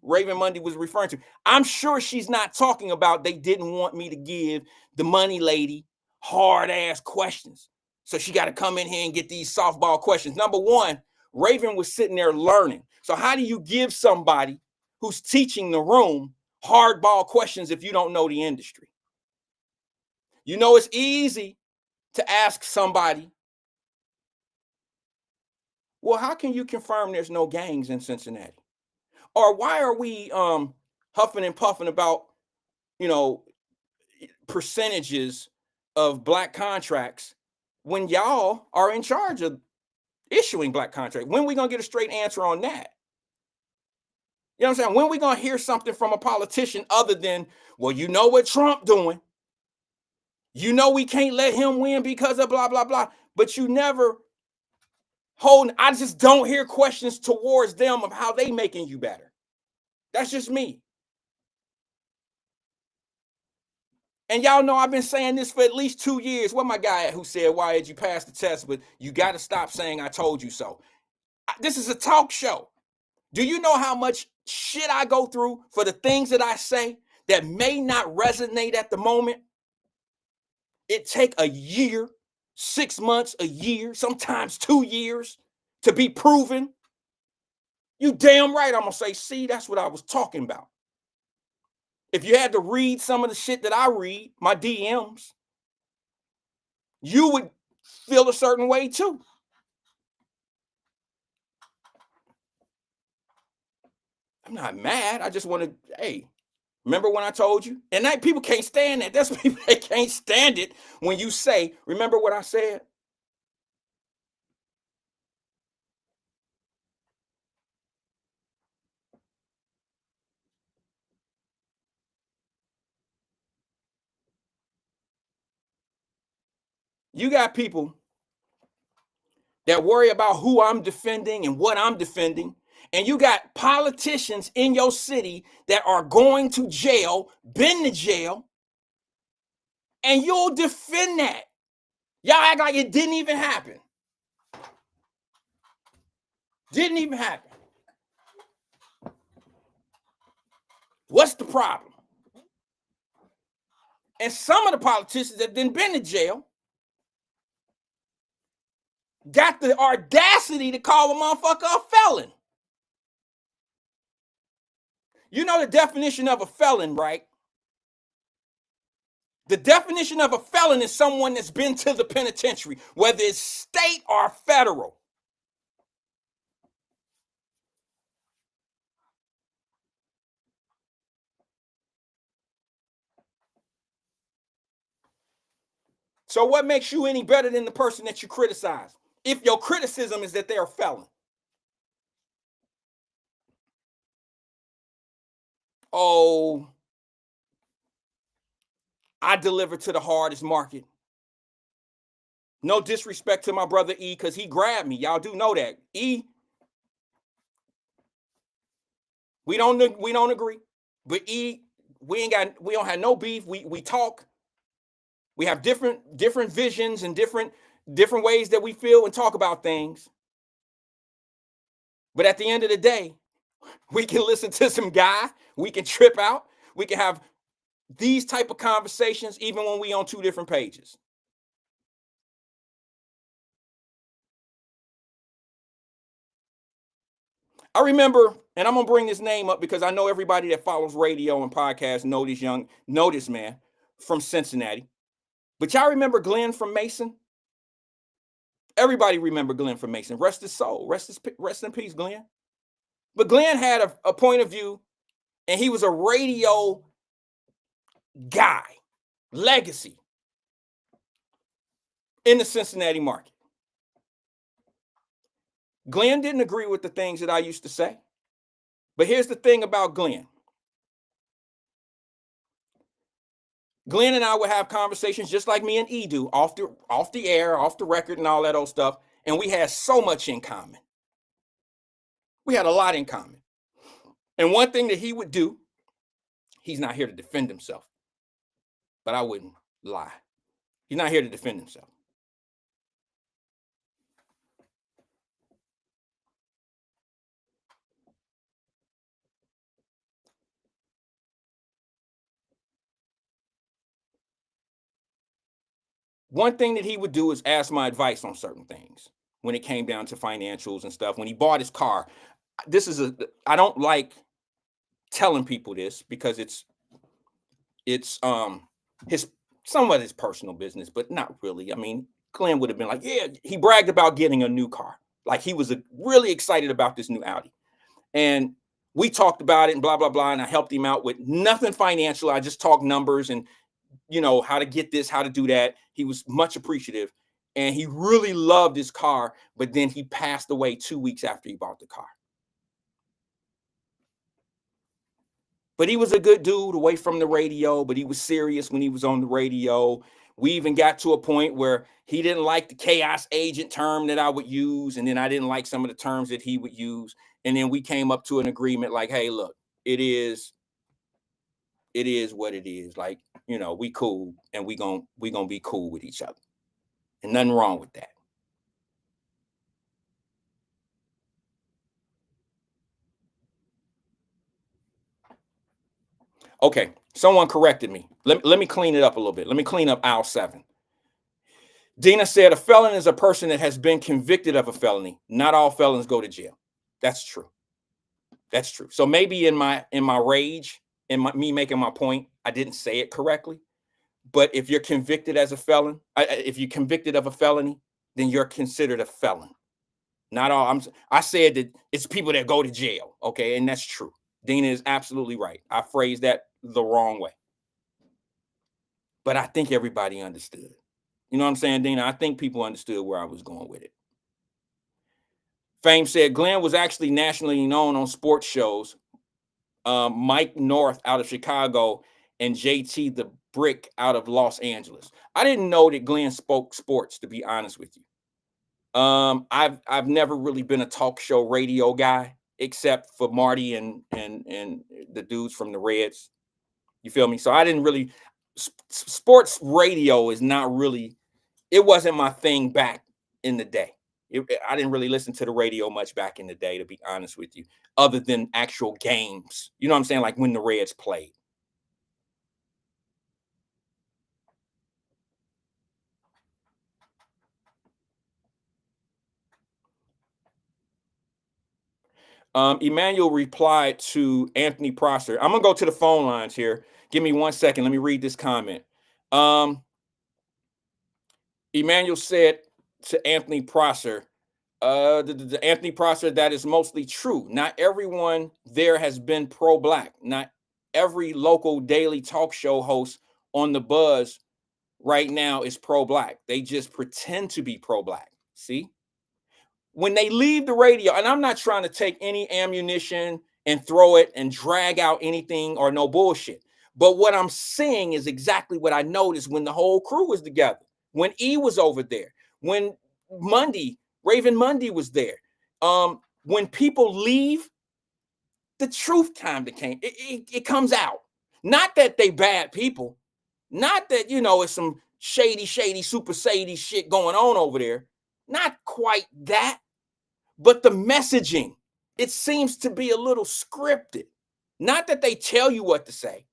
Speaker 2: Raven Monday, was referring to. I'm sure she's not talking about they didn't want me to give the money lady hard ass questions. So she got to come in here and get these softball questions. Number one, Raven was sitting there learning. So how do you give somebody who's teaching the room hardball questions if you don't know the industry? It's easy to ask somebody, well, how can you confirm there's no gangs in Cincinnati? Or why are we huffing and puffing about, percentages of black contracts when y'all are in charge of issuing black contracts? When are we going to get a straight answer on that? You know what I'm saying? When are we going to hear something from a politician other than, well, you know what Trump doing? We can't let him win because of blah, blah, blah. But you never I just don't hear questions towards them of how they making you better. That's just me. And y'all know I've been saying this for at least 2 years. What my guy who said, Wyatt, you passed the test, but you got to stop saying I told you so. This is a talk show. Do you know how much shit I go through for the things that I say that may not resonate at the moment? It take a year, 6 months, a year, sometimes 2 years to be proven. You damn right I'm going to say, see, that's what I was talking about. If you had to read some of the shit that I read, my DMs, you would feel a certain way too. I'm not mad. I just want to, hey, remember when I told you? And that people can't stand that. That's people, they can't stand it when you say, remember what I said? You got people that worry about who I'm defending and what I'm defending. And you got politicians in your city that are going to jail, been to jail, and you'll defend that. Y'all act like it didn't even happen. Didn't even happen. What's the problem? And some of the politicians that didn't been to jail got the audacity to call a motherfucker a felon. You know the definition of a felon, right? The definition of a felon is someone that's been to the penitentiary, whether it's state or federal. So what makes you any better than the person that you criticize? If your criticism is that they're a felon. Oh, I deliver to the hardest market. No disrespect to my brother E, because he grabbed me. Y'all do know that. E, we don't agree. But E, we don't have no beef. We talk. We have different visions and different ways that we feel and talk about things. But at the end of the day, we can listen to some guy, we can trip out, we can have these type of conversations even when we on two different pages. I remember, and I'm gonna bring this name up because I know everybody that follows radio and podcasts know this man from Cincinnati. But y'all remember Glenn from Mason? Everybody remember Glenn from Mason. Rest his soul. Rest in peace, Glenn. But Glenn had a point of view, and he was a radio guy, legacy in the Cincinnati market. Glenn didn't agree with the things that I used to say. But here's the thing about Glenn. Glenn and I would have conversations just like me and E do, off the air, off the record, and all that old stuff. And we had so much in common. We had a lot in common. And one thing that he would do, he's not here to defend himself, but I wouldn't lie. He's not here to defend himself. One thing that he would do is ask my advice on certain things when it came down to financials and stuff. When he bought his car, I don't like telling people this because it's his somewhat his personal business, but not really. I mean, Glenn would have been like, yeah, he bragged about getting a new car. Like he was really excited about this new Audi. And we talked about it and blah, blah, blah. And I helped him out with nothing financial. I just talked numbers and, how to get this, how to do that. He was much appreciative. And he really loved his car. But then he passed away 2 weeks after he bought the car. But he was a good dude away from the radio, but he was serious when he was on the radio. We even got to a point where he didn't like the chaos agent term that I would use. And then I didn't like some of the terms that he would use. And then we came up to an agreement like, hey, look, it is what it is. Like, we cool and we gonna be cool with each other. And nothing wrong with that. Okay, someone corrected me. Let me clean it up a little bit. Let me clean up aisle 7. Dina said a felon is a person that has been convicted of a felony. Not all felons go to jail. That's true. That's true. So maybe in my rage, me making my point, I didn't say it correctly. But if you're convicted as a felon, if you're convicted of a felony, then you're considered a felon. Not all. I said that it's people that go to jail. Okay, and that's true. Dina is absolutely right. I phrased that the wrong way. But I think everybody understood. You know what I'm saying, Dina? I think people understood where I was going with it. Fame said Glenn was actually nationally known on sports shows. Mike North out of Chicago and JT the Brick out of Los Angeles. I didn't know that Glenn spoke sports, to be honest with you. I've never really been a talk show radio guy, except for Marty and the dudes from the Reds. You feel me? So I didn't really sports radio is not really, it wasn't my thing back in the day. I didn't really listen to the radio much back in the day, to be honest with you, other than actual games. You know what I'm saying? Like when the Reds played. Emmanuel replied to Anthony Prosser. I'm gonna go to the phone lines here. Give me 1 second. Let me read this comment. Emmanuel said to Anthony Prosser, the Anthony Prosser, that is mostly true. Not everyone there has been pro-black. Not every local daily talk show host on the buzz right now is pro-black. They just pretend to be pro-black. See? When they leave the radio, and I'm not trying to take any ammunition and throw it and drag out anything or no bullshit. But what I'm saying is exactly what I noticed when the whole crew was together. When E was over there, when Raven Monday was there. When people leave, the truth time came. It comes out. Not that they bad people. Not that, it's some shady, super shady shit going on over there. Not quite that. But the messaging, it seems to be a little scripted. Not that they tell you what to say.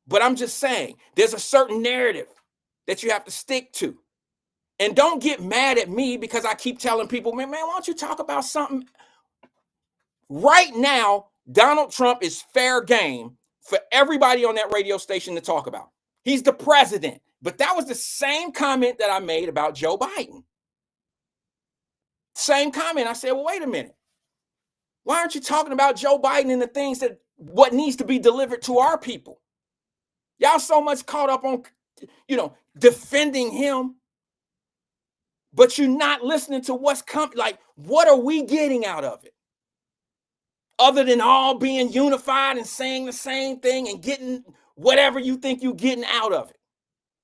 Speaker 2: But I'm just saying, there's a certain narrative that you have to stick to. And don't get mad at me because I keep telling people, man, why don't you talk about something? Right now, Donald Trump is fair game for everybody on that radio station to talk about. He's the president. But that was the same comment that I made about Joe Biden. Same comment. I said, well, wait a minute. Why aren't you talking about Joe Biden and the things that what needs to be delivered to our people? Y'all so much caught up on, defending him, but you're not listening to what's coming. Like, what are we getting out of it? Other than all being unified and saying the same thing and getting whatever you think you're getting out of it.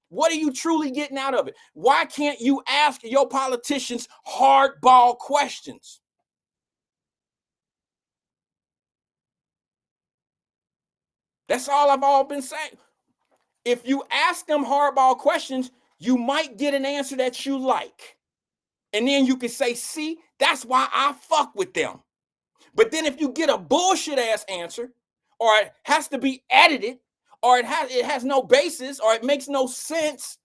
Speaker 2: What are you truly getting out of it? Why can't you ask your politicians hardball questions? That's all I've been saying. If you ask them hardball questions, you might get an answer that you like. And then you can say, see, that's why I fuck with them. But then if you get a bullshit ass answer, or it has to be edited, or it has no basis, or it makes no sense,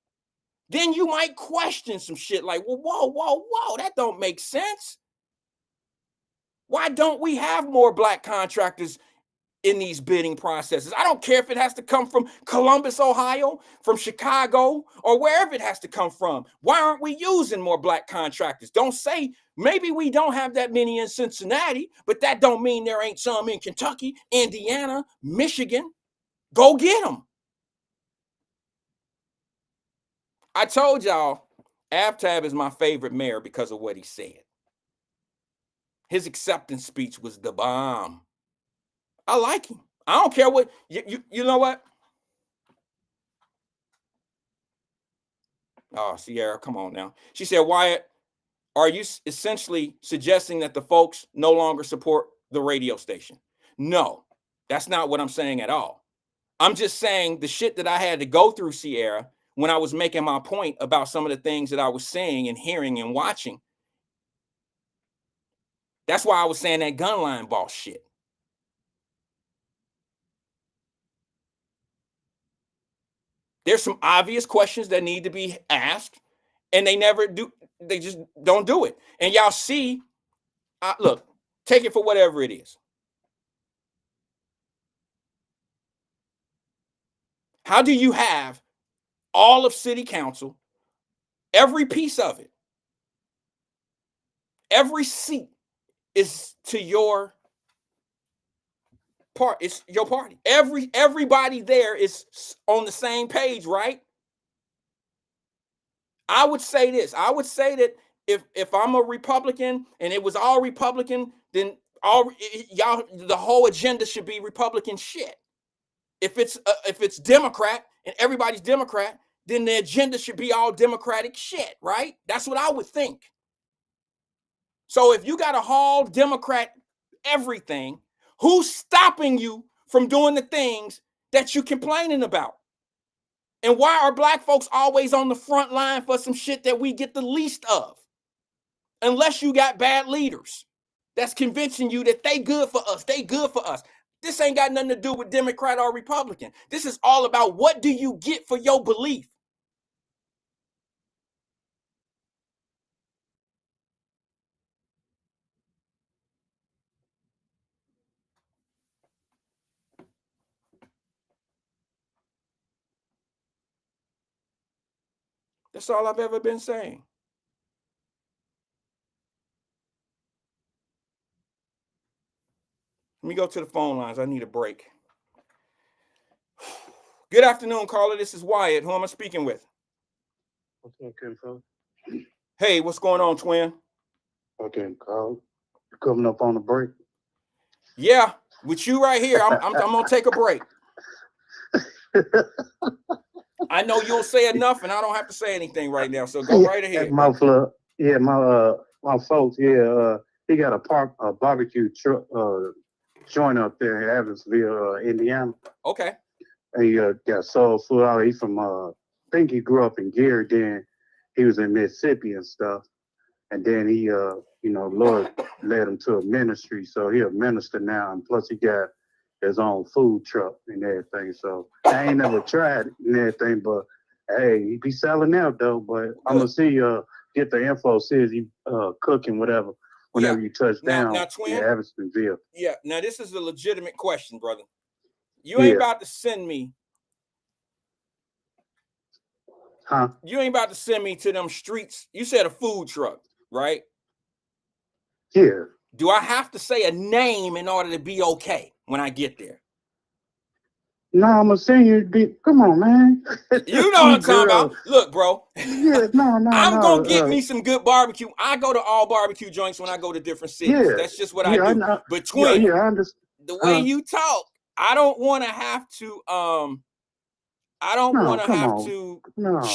Speaker 2: then you might question some shit like, well, whoa, that don't make sense. Why don't we have more black contractors in these bidding processes? I don't care if it has to come from Columbus, Ohio, from Chicago, or wherever it has to come from. Why aren't we using more black contractors? Don't say, maybe we don't have that many in Cincinnati, but that don't mean there ain't some in Kentucky, Indiana, Michigan. Go get them. I told y'all, Avtab is my favorite mayor because of what he said. His acceptance speech was the bomb. I like him. I don't care what, you know what? Oh, Sierra, come on now. She said, Wyatt, are you essentially suggesting that the folks no longer support the radio station? No, that's not what I'm saying at all. I'm just saying the shit that I had to go through, Sierra, when I was making my point about some of the things that I was saying and hearing and watching. That's why I was saying that gun line boss shit. There's some obvious questions that need to be asked, and they never do. They just don't do it. And y'all see, look, take it for whatever it is. How do you have all of city council, every piece of it, every seat is to your part. It's your party. Everybody there is on the same page, right? I would say this. I would say that if I'm a Republican and it was all Republican, then all y'all the whole agenda should be Republican shit. If it's Democrat and everybody's Democrat, then the agenda should be all Democratic shit, right? That's what I would think. So if you got to haul Democrat everything, who's stopping you from doing the things that you're complaining about? And why are black folks always on the front line for some shit that we get the least of? Unless you got bad leaders that's convincing you that they good for us, they good for us. This ain't got nothing to do with Democrat or Republican. This is all about what do you get for your belief? That's all I've ever been saying. Let me go to the phone lines. I need a break. Good afternoon, caller. This is Wyatt. Who am I speaking with?
Speaker 3: Okay, folks.
Speaker 2: Hey, what's going on, twin?
Speaker 3: Okay, Carl. You coming up on the break?
Speaker 2: Yeah, with you right here. I'm gonna take a break. I know you'll say enough, and I don't have to say anything right now. So go right ahead.
Speaker 3: My folks. Yeah, he got a barbecue truck joint up there in Evansville, Indiana.
Speaker 2: Okay.
Speaker 3: And he got soul food out. He from I think he grew up in Gary. Then he was in Mississippi and stuff. And then he Lord led him to a ministry, so he a minister now. And plus he got his own food truck and everything. So I ain't never tried it and everything, but hey, he be selling out though. But I'm gonna see get the info, says he cooking whatever whenever you touch down
Speaker 2: now, twin,
Speaker 3: in Evansville.
Speaker 2: Yeah, now this is a legitimate question, brother. You ain't about to send me.
Speaker 3: Huh?
Speaker 2: You ain't about to send me to them streets. You said a food truck, right?
Speaker 3: Yeah.
Speaker 2: Do I have to say a name in order to be okay when I get there?
Speaker 3: No, I'm gonna send you. Come on, man.
Speaker 2: You know what I'm talking about. Look, bro.
Speaker 3: Yeah, no.
Speaker 2: I'm gonna get me some good barbecue. I go to all barbecue joints when I go to different cities.
Speaker 3: Yeah,
Speaker 2: that's just what I do.
Speaker 3: I know.
Speaker 2: But twin,
Speaker 3: I understand.
Speaker 2: The way you talk, I don't want to have to. I don't want to have to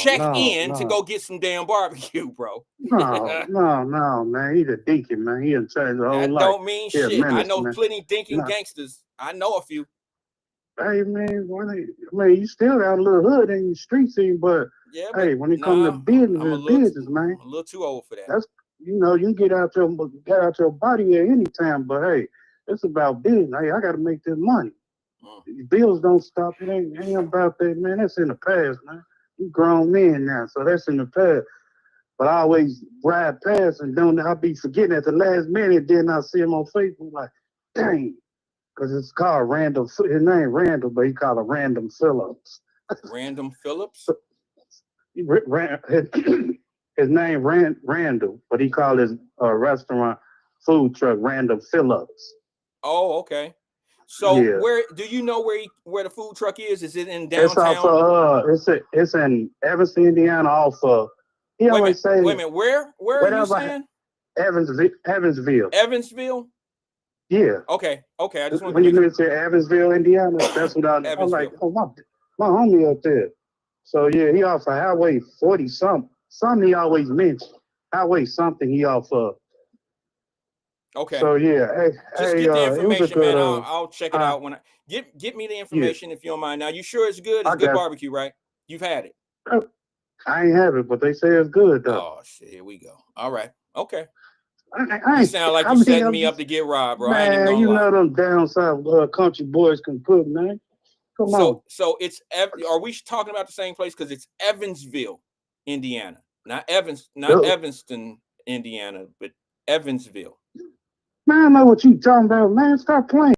Speaker 2: check in to go get some damn barbecue, bro.
Speaker 3: No, man. He's a deacon, man. He in charge the whole
Speaker 2: That
Speaker 3: life.
Speaker 2: don't mean shit.
Speaker 3: Minister,
Speaker 2: I know
Speaker 3: man.
Speaker 2: plenty dinking gangsters. I know a few.
Speaker 3: Hey, man, you still got a little hood in your street scene, but
Speaker 2: Yeah,
Speaker 3: hey, when it comes to business, business, man.
Speaker 2: I'm a little too old for that.
Speaker 3: That's you can get out your body at any time, but hey, it's about business. Hey, I got to make this money. Bills don't stop. It ain't about that, man. That's in the past, man. You grown men now, so that's in the past. But I always ride past and I'll be forgetting at the last minute. Then I see him on Facebook, like, dang, because it's called Randall. His name Randall, but he called it Random Phillips.
Speaker 2: Random Phillips.
Speaker 3: His name Randall, but he called his restaurant food truck Random Phillips.
Speaker 2: Oh, okay. So where do you know where the food truck is? Is it in downtown?
Speaker 3: It's off it's in Evansville, Indiana. Off of he always say.
Speaker 2: Wait a minute. Where are you saying?
Speaker 3: Evansville.
Speaker 2: Evansville.
Speaker 3: Yeah.
Speaker 2: Okay. I just want
Speaker 3: when you say Evansville, Indiana, that's what I'm like. Oh my homie up there. So yeah, he off of Highway 40 something. Something he always mentions. Highway something he off of.
Speaker 2: Okay.
Speaker 3: So yeah,
Speaker 2: just get the information, man. I'll check it out when I get me the information if you don't mind. Now, you sure it's good? It's good barbecue, right? You've had it.
Speaker 3: I ain't have it, but they say it's good though.
Speaker 2: Oh shit, here we go. All right, okay.
Speaker 3: You
Speaker 2: sound like you're setting me up to get robbed, bro.
Speaker 3: Man,
Speaker 2: I ain't even gonna lie.
Speaker 3: know them down south country boys can cook, man. Come on.
Speaker 2: So it's are we talking about the same place? Because it's Evansville, Indiana, not Evanston, Indiana, but Evansville.
Speaker 3: Man, I know what you talking about, man. Stop playing.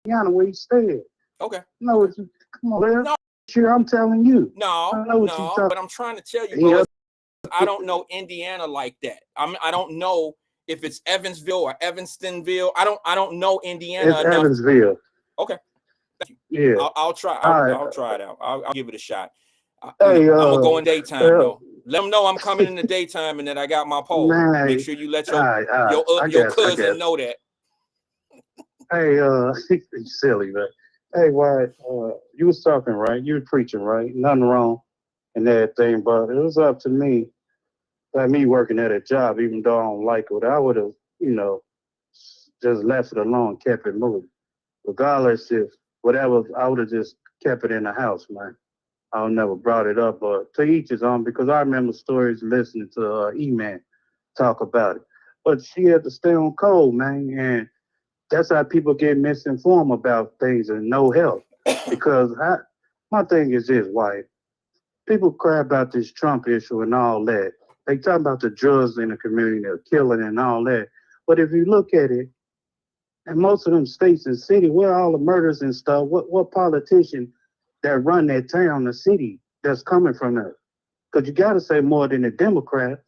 Speaker 3: Indiana where he stayed.
Speaker 2: Okay.
Speaker 3: No,
Speaker 2: Okay.
Speaker 3: come on, man.
Speaker 2: No.
Speaker 3: Sure, I'm telling you.
Speaker 2: No,
Speaker 3: I know what you talking.
Speaker 2: but I'm trying to tell you, bro, I don't know Indiana like that. I don't know if it's Evansville or Evanstonville. I don't know Indiana
Speaker 3: It's
Speaker 2: enough.
Speaker 3: Evansville.
Speaker 2: Okay. Thank you.
Speaker 3: Yeah.
Speaker 2: I'll try.
Speaker 3: All right.
Speaker 2: I'll try it out. I'll give it a shot.
Speaker 3: Hey,
Speaker 2: I'm gonna go in daytime though. Let them know I'm coming in the daytime and that I got my pole.
Speaker 3: man,
Speaker 2: Make sure you let
Speaker 3: all right,
Speaker 2: your cousin know that.
Speaker 3: Hey, you silly, man. Hey, Wyatt, you was talking, right? You were preaching, right? Nothing wrong and everything, but it was up to me, like me working at a job, even though I don't like it, I would have, just left it alone, kept it moving. Regardless if whatever, I would have just kept it in the house, man. I would never brought it up, but to each his own, because I remember stories listening to E-Man talk about it. But she had to stay on cold, man, and that's how people get misinformed about things and no help. Because my thing is this, White. People cry about this Trump issue and all that. They talk about the drugs in the community, they're killing and all that. But if you look at it, in most of them states and cities, where all the murders and stuff, what politician that run that town, the city, that's coming from there? Because you got to say more than the Democrat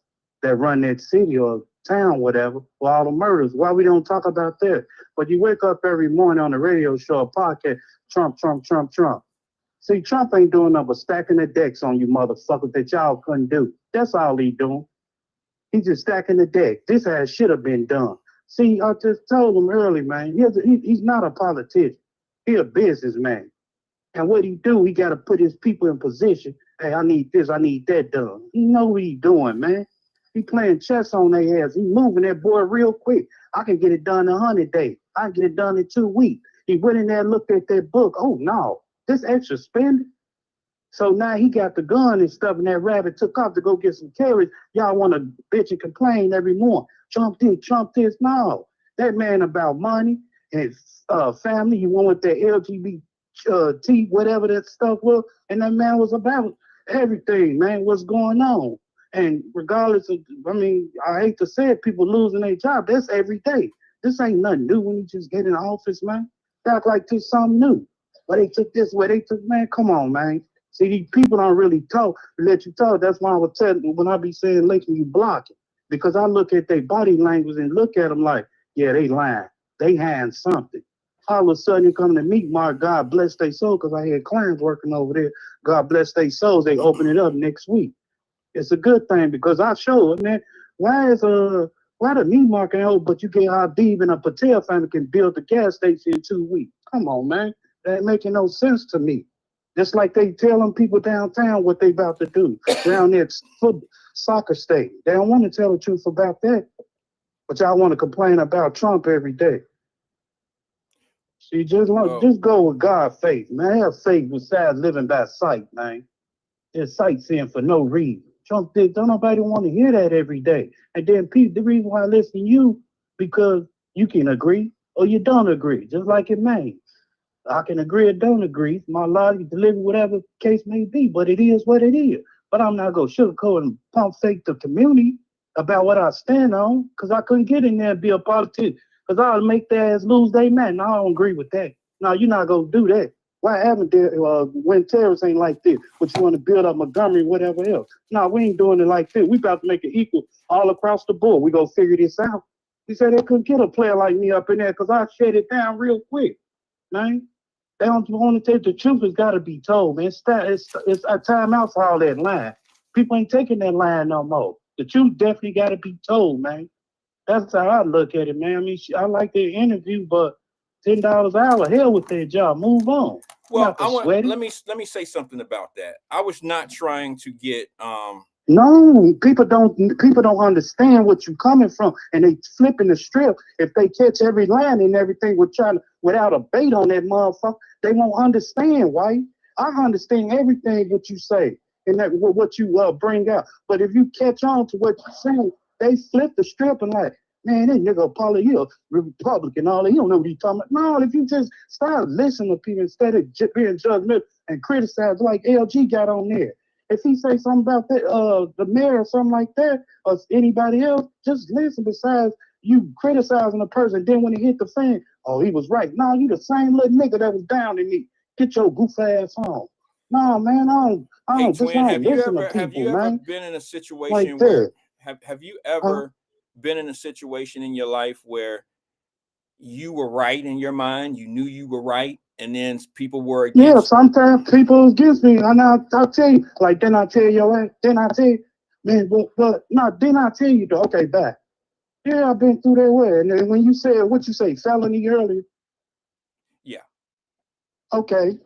Speaker 3: that run that city or town, whatever, for all the murders. Why we don't talk about that? But you wake up every morning on the radio show, a podcast, Trump, Trump, Trump, Trump. See, Trump ain't doing nothing but stacking the decks on you motherfuckers that y'all couldn't do. That's all he doing. He just stacking the deck. This ass should have been done. See, I just told him early, man, he's not a politician. He a businessman. And what he do, he got to put his people in position. Hey, I need this, I need that done. He know what he doing, man. He playing chess on their ass. He moving that boy real quick. I can get it done in 100 days. I can get it done in 2 weeks. He went in there and looked at that book. Oh, no, this extra spending. So now he got the gun and stuff, and that rabbit took off to go get some carrots. Y'all want to bitch and complain every morning. Trump this. No, that man about money and family. He went with that LGBT, whatever that stuff was, and that man was about everything, man. What's going on? And regardless of, I hate to say it, people losing their job. That's every day. This ain't nothing new when you just get in the office, man. Act like this something new. Where they took this, man, come on, man. See, these people don't really talk, let you talk. That's why I would tell when I be saying, Lakin, you block it. Because I look at their body language and look at them like, yeah, they lying. They hiding something. All of a sudden, you come to meet Mark, God bless their soul, because I had clients working over there. God bless their souls. They open it up next week. It's a good thing because I show it, man. Why the meat market hold, but you get Habib and a Patel family can build the gas station in 2 weeks? Come on, man. That ain't making no sense to me. Just like they telling people downtown what they about to do down there soccer stadium. They don't want to tell the truth about that. But y'all want to complain about Trump every day. See, just go with God faith, man. Have faith besides living by sight, man. There's sightseeing for no reason. Trump did. Don't nobody want to hear that every day. And then people, the reason why I listen to you, because you can agree or you don't agree, just like it may. I can agree or don't agree. My logic, deliver, whatever case may be, but it is what it is. But I'm not going to sugarcoat and pump fake the community about what I stand on, because I couldn't get in there and be a politician, because I'll make their ass lose their man. No, I don't agree with that. No, you're not going to do that. Why haven't there, when terrorists ain't like this, but you want to build up Montgomery, whatever else? No, we ain't doing it like this. We about to make it equal all across the board. We going to figure this out. He said they couldn't get a player like me up in there because I shut it down real quick, man. They don't want to take the truth. Has got to be told, man. It's a time out for all that line. People ain't taking that line no more. The truth definitely got to be told, man. That's how I look at it, man. I mean, I like their interview, but $10 an hour, hell with their job. Move on.
Speaker 2: Well, let me say something about that. I was not trying to get
Speaker 3: No, people don't understand what you're coming from, and they flipping the strip. If they catch every line and everything, without a bait on that motherfucker, they won't understand. Why? I understand everything that you say and that what you bring out. But if you catch on to what you're saying, they flip the strip and like, man, that nigga Paulie, he a Republican, all that. He don't know what he's talking about. No, if you just start listening to people instead of being judgmental and criticize like LG got on there. If he say something about that, the mayor or something like that, or anybody else, just listen. Besides you criticizing a person, then when it hit the fan, Oh, he was right. No, you the same little nigga that was down in me. Get your goof ass on. No, man, I
Speaker 2: Hey,
Speaker 3: don't, just
Speaker 2: twin,
Speaker 3: don't listen to
Speaker 2: have
Speaker 3: people,
Speaker 2: you ever
Speaker 3: man.
Speaker 2: been in a
Speaker 3: Like
Speaker 2: situation where
Speaker 3: that.
Speaker 2: have you
Speaker 3: Huh?
Speaker 2: ever been in a situation in your life where you were right in your mind, you knew you were right, and then people were
Speaker 3: Yeah,
Speaker 2: against?
Speaker 3: sometimes people against me, and I'll tell you, like, then I tell you, then I tell you, man, but no, then I tell you, though, okay, back. Yeah, I've been through that way. And then when you said what you say, felony earlier,
Speaker 2: Yeah.
Speaker 3: okay,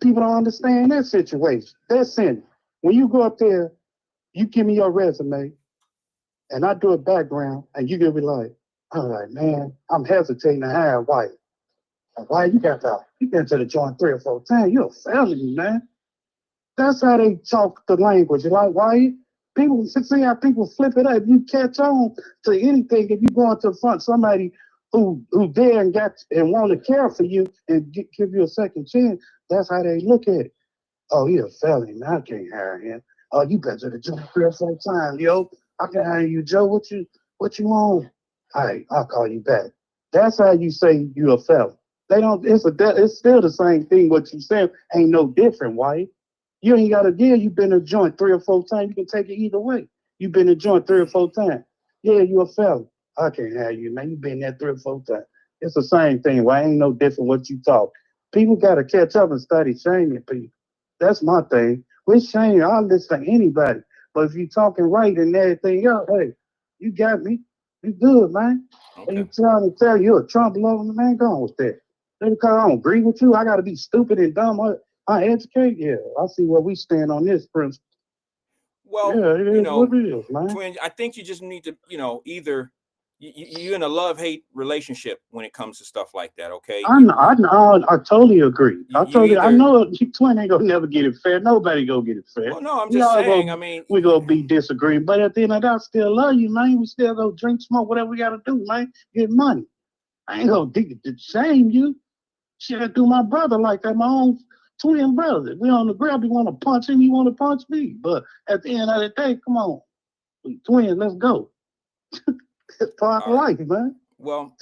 Speaker 3: people don't understand that situation. That's in. When you go up there, you give me your resume, and I do a background, and you give me like, I'm like, man, I'm hesitating to hire Wyatt. Why you got to the joint 3 or 4 times? You're a felony, man. That's how they talk the language. Like, why? People see how people flip it up. You catch on to anything if you go into front somebody who there and got and want to care for you and give you a second chance. That's how they look at it. Oh, he a felony. Man, I can't hire him. Oh, you been to the joint 3 or 4 times, yo. I can hire you, Joe. What you want? All right, I'll call you back. That's how you say you a felon. They don't. It's still the same thing. What you said ain't no different, White. You ain't got a deal. You've been a joint 3 or 4 times. You can take it either way. You've been a joint 3 or 4 times. Yeah, you a felon. I can't have you, man. You been there 3 or 4 times. It's the same thing. Why ain't no different what you talk. People got to catch up and study shaming people. That's my thing. With shame, I'll listen to anybody. But if you talking right and everything else, hey, you got me. You good, man. And
Speaker 2: Okay.
Speaker 3: you trying to tell you a Trump lover, man, go on with that. Just because I don't agree with you, I got to be stupid and dumb. I educate. Yeah, I see where we stand on this principle.
Speaker 2: Well,
Speaker 3: Yeah, it
Speaker 2: you
Speaker 3: is what
Speaker 2: know,
Speaker 3: it is, man.
Speaker 2: twin, I think you just need to, either you in a love-hate relationship when it comes to stuff like that. Okay.
Speaker 3: I totally agree.
Speaker 2: You
Speaker 3: I
Speaker 2: either,
Speaker 3: know twin ain't gonna never get it fair. Nobody gonna get it fair.
Speaker 2: well, no, I'm
Speaker 3: We
Speaker 2: just
Speaker 3: all
Speaker 2: saying,
Speaker 3: gonna
Speaker 2: I mean,
Speaker 3: we gonna be disagreeing, but at the end of the day, I still love you, man. We still go drink, smoke, whatever we gotta do, man. Get money. I ain't gonna shame you. Shit, I do my brother like that, my own twin brother. We on the ground, we want to punch him, he want to punch me. But at the end of the day, come on, we twins, let's go. It's part of
Speaker 2: all right.
Speaker 3: life, man.
Speaker 2: Well,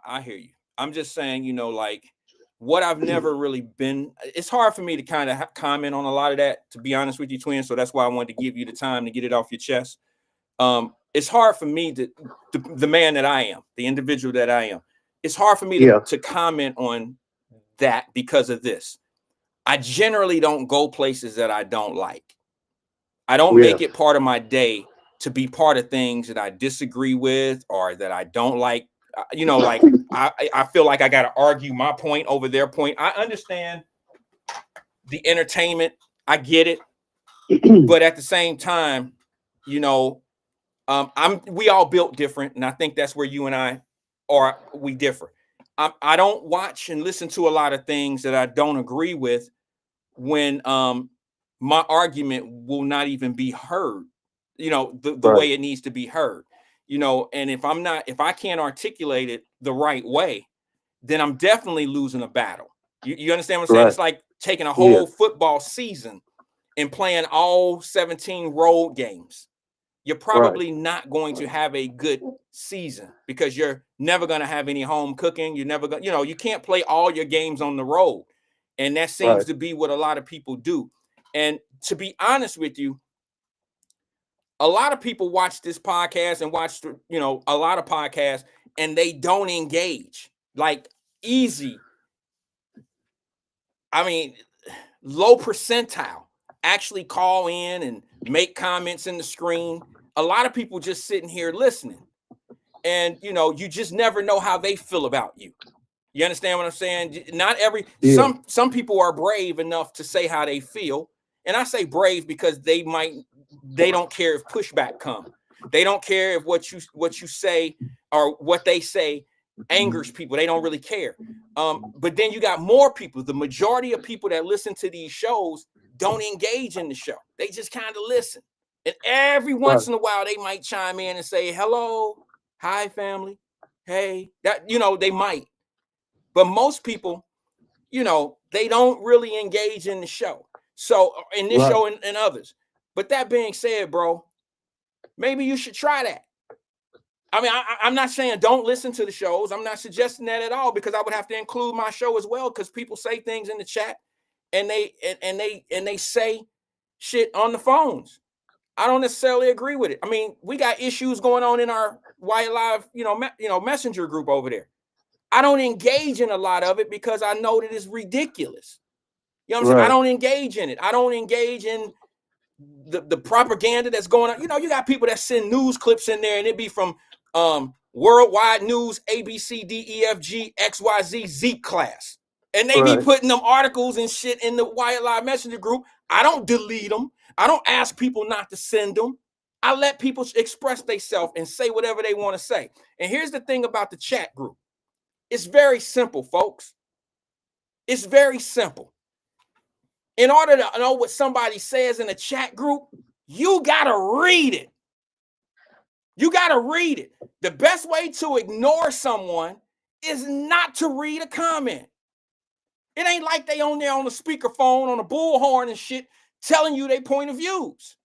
Speaker 2: I hear you. I'm just saying, like what I've never really been. It's hard for me to kind of comment on a lot of that, to be honest with you, twin. So that's why I wanted to give you the time to get it off your chest. It's hard for me the man that I am, the individual that I am. It's hard for me
Speaker 3: Yeah,
Speaker 2: to comment on that because of this. I generally don't go places that I don't like. I don't
Speaker 3: yeah,
Speaker 2: make it part of my day to be part of things that I disagree with or that I don't like. Like I feel like I got to argue my point over their point. I understand the entertainment. I get it. But at the same time, you know, we all built different. And I think that's where you and I we differ. I don't watch and listen to a lot of things that I don't agree with when my argument will not even be heard, the
Speaker 3: right,
Speaker 2: way it needs to be heard, and if I can't articulate it the right way, then I'm definitely losing a battle. You understand what I'm saying?
Speaker 3: right,
Speaker 2: It's like taking a
Speaker 3: yeah,
Speaker 2: whole football season and playing all 17 road games. You're
Speaker 3: right,
Speaker 2: probably not going to have a good season because you're never going to have any home cooking. You're never going, you can't play all your games on the road. And that seems
Speaker 3: right,
Speaker 2: to be what a lot of people do. And to be honest with you, a lot of people watch this podcast and watch, a lot of podcasts and they don't engage. Like easy. I mean, low percentile actually call in and make comments in the screen. A lot of people just sitting here listening. And you just never know how they feel about you. You understand what I'm saying? Not every
Speaker 3: yeah,
Speaker 2: some people are brave enough to say how they feel. And I say brave because they don't care if pushback come. They don't care if what you say or what they say angers people. They don't really care. But then you got more people. The majority of people that listen to these shows don't engage in the show. They just kind of listen. And every
Speaker 3: right,
Speaker 2: once in a while, they might chime in and say, hello, hi, family. Hey, that, they might. But most people, they don't really engage in the show. So in this
Speaker 3: right.
Speaker 2: show and others. But that being said, bro, maybe you should try that. I mean, I'm not saying don't listen to the shows. I'm not suggesting that at all, because I would have to include my show as well, because people say things in the chat and they say shit on the phones. I don't necessarily agree with it. I mean, we got issues going on in our Wyatt Live, messenger group over there. I don't engage in a lot of it because I know that it's ridiculous. You know what I'm saying? I don't engage in it. I don't engage in the propaganda that's going on. You got people that send news clips in there, and it be from Worldwide News, ABCDEFG XYZ Zeke class, and they be putting them articles and shit in the Wyatt Live Messenger group. I don't delete them. I don't ask people not to send them. I let people express themselves and say whatever they want to say. And here's the thing about the chat group. It's very simple, folks. It's very simple. In order to know what somebody says in a chat group, you got to read it. You got to read it. The best way to ignore someone is not to read a comment. It ain't like they on there on the speakerphone, on a bullhorn and shit, telling you their point of views.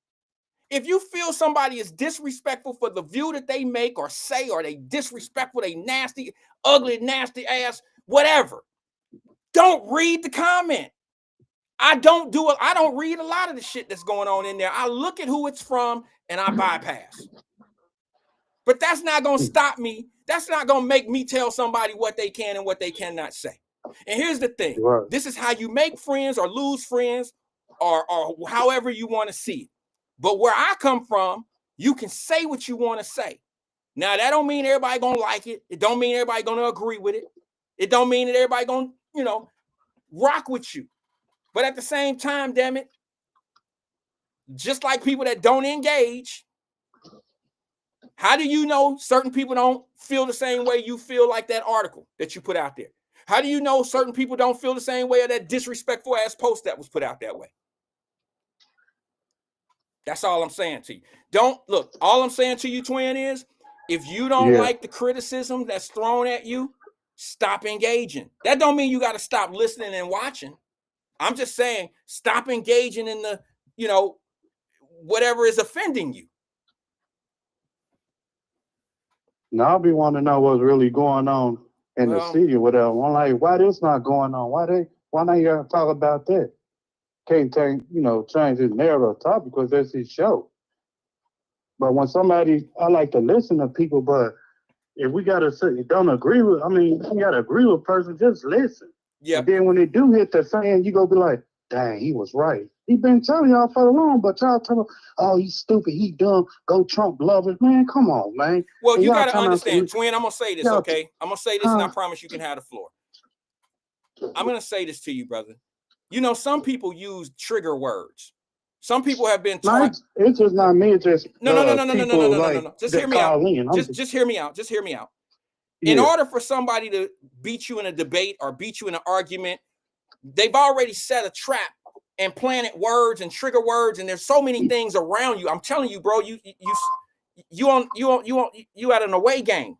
Speaker 2: If you feel somebody is disrespectful for the view that they make or say, or they disrespectful, they nasty, ugly, nasty ass, whatever, don't read the comment. I don't read a lot of the shit that's going on in there. I look at who it's from and I bypass. But that's not going to stop me. That's not going to make me tell somebody what they can and what they cannot say. And here's the thing. Right. This is how you make friends or lose friends, or however you want to see it. But where I come from, you can say what you want to say. Now, that don't mean everybody going to like it. It don't mean everybody going to agree with it. It don't mean that everybody going to, rock with you. But at the same time, damn it, just like people that don't engage, how do you know certain people don't feel the same way you feel like that article that you put out there? How do you know certain people don't feel the same way of that disrespectful ass post that was put out that way? That's all I'm saying to you. All I'm saying to you, twin, is if you don't like the criticism that's thrown at you, stop engaging. That don't mean you got to stop listening and watching. I'm just saying, stop engaging in the, whatever is offending you.
Speaker 3: Now I'll be wanting to know what's really going on in the city or whatever. I'm like, why this not going on? Why not you gotta talk about that? Can't change his narrative topic because that's his show. But when I like to listen to people, but if we don't agree with, you gotta agree with a person, just listen. Yeah. And then when they do hit the fan, you go be like, dang, he was right. He been telling y'all for long, but y'all tell him, oh, he's stupid, he dumb, go Trump lovers. Man, come on, man.
Speaker 2: Well, and you got to understand, twin, I'm going to say this, okay? I'm going to say this, and I promise you can have the floor. I'm going to say this to you, brother. Some people use trigger words. Some people have been taught.
Speaker 3: It's just not me, it's just
Speaker 2: no. Just hear me out. Just hear me out. Just hear me out. In order for somebody to beat you in a debate or beat you in an argument, they've already set a trap and planted words and trigger words, and there's so many things around you. I'm telling you, bro, you at an away game.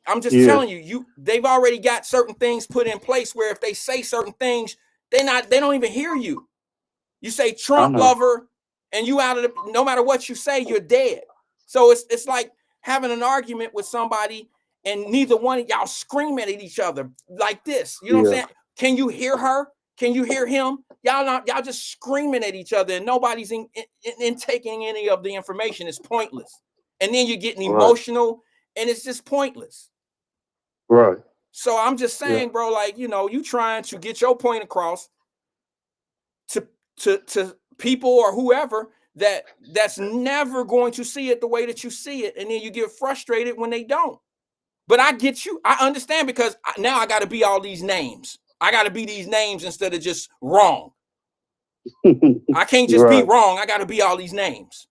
Speaker 2: I'm just telling you, they've already got certain things put in place where if they say certain things, they don't even hear you. You say Trump lover, and you out of no matter what you say, you're dead. So it's like having an argument with somebody and neither one of y'all screaming at each other like this. You know what I'm saying? Can you hear her? Can you hear him? Y'all just screaming at each other and nobody's in taking any of the information. It's pointless. And then you're getting emotional and it's just pointless.
Speaker 3: Right.
Speaker 2: So I'm just saying, bro, you trying to get your point across to people or whoever that's never going to see it the way that you see it. And then you get frustrated when they don't. But I get you. I understand because now I got to be all these names. I got to be these names instead of just wrong. I can't just be wrong. I got to be all these names.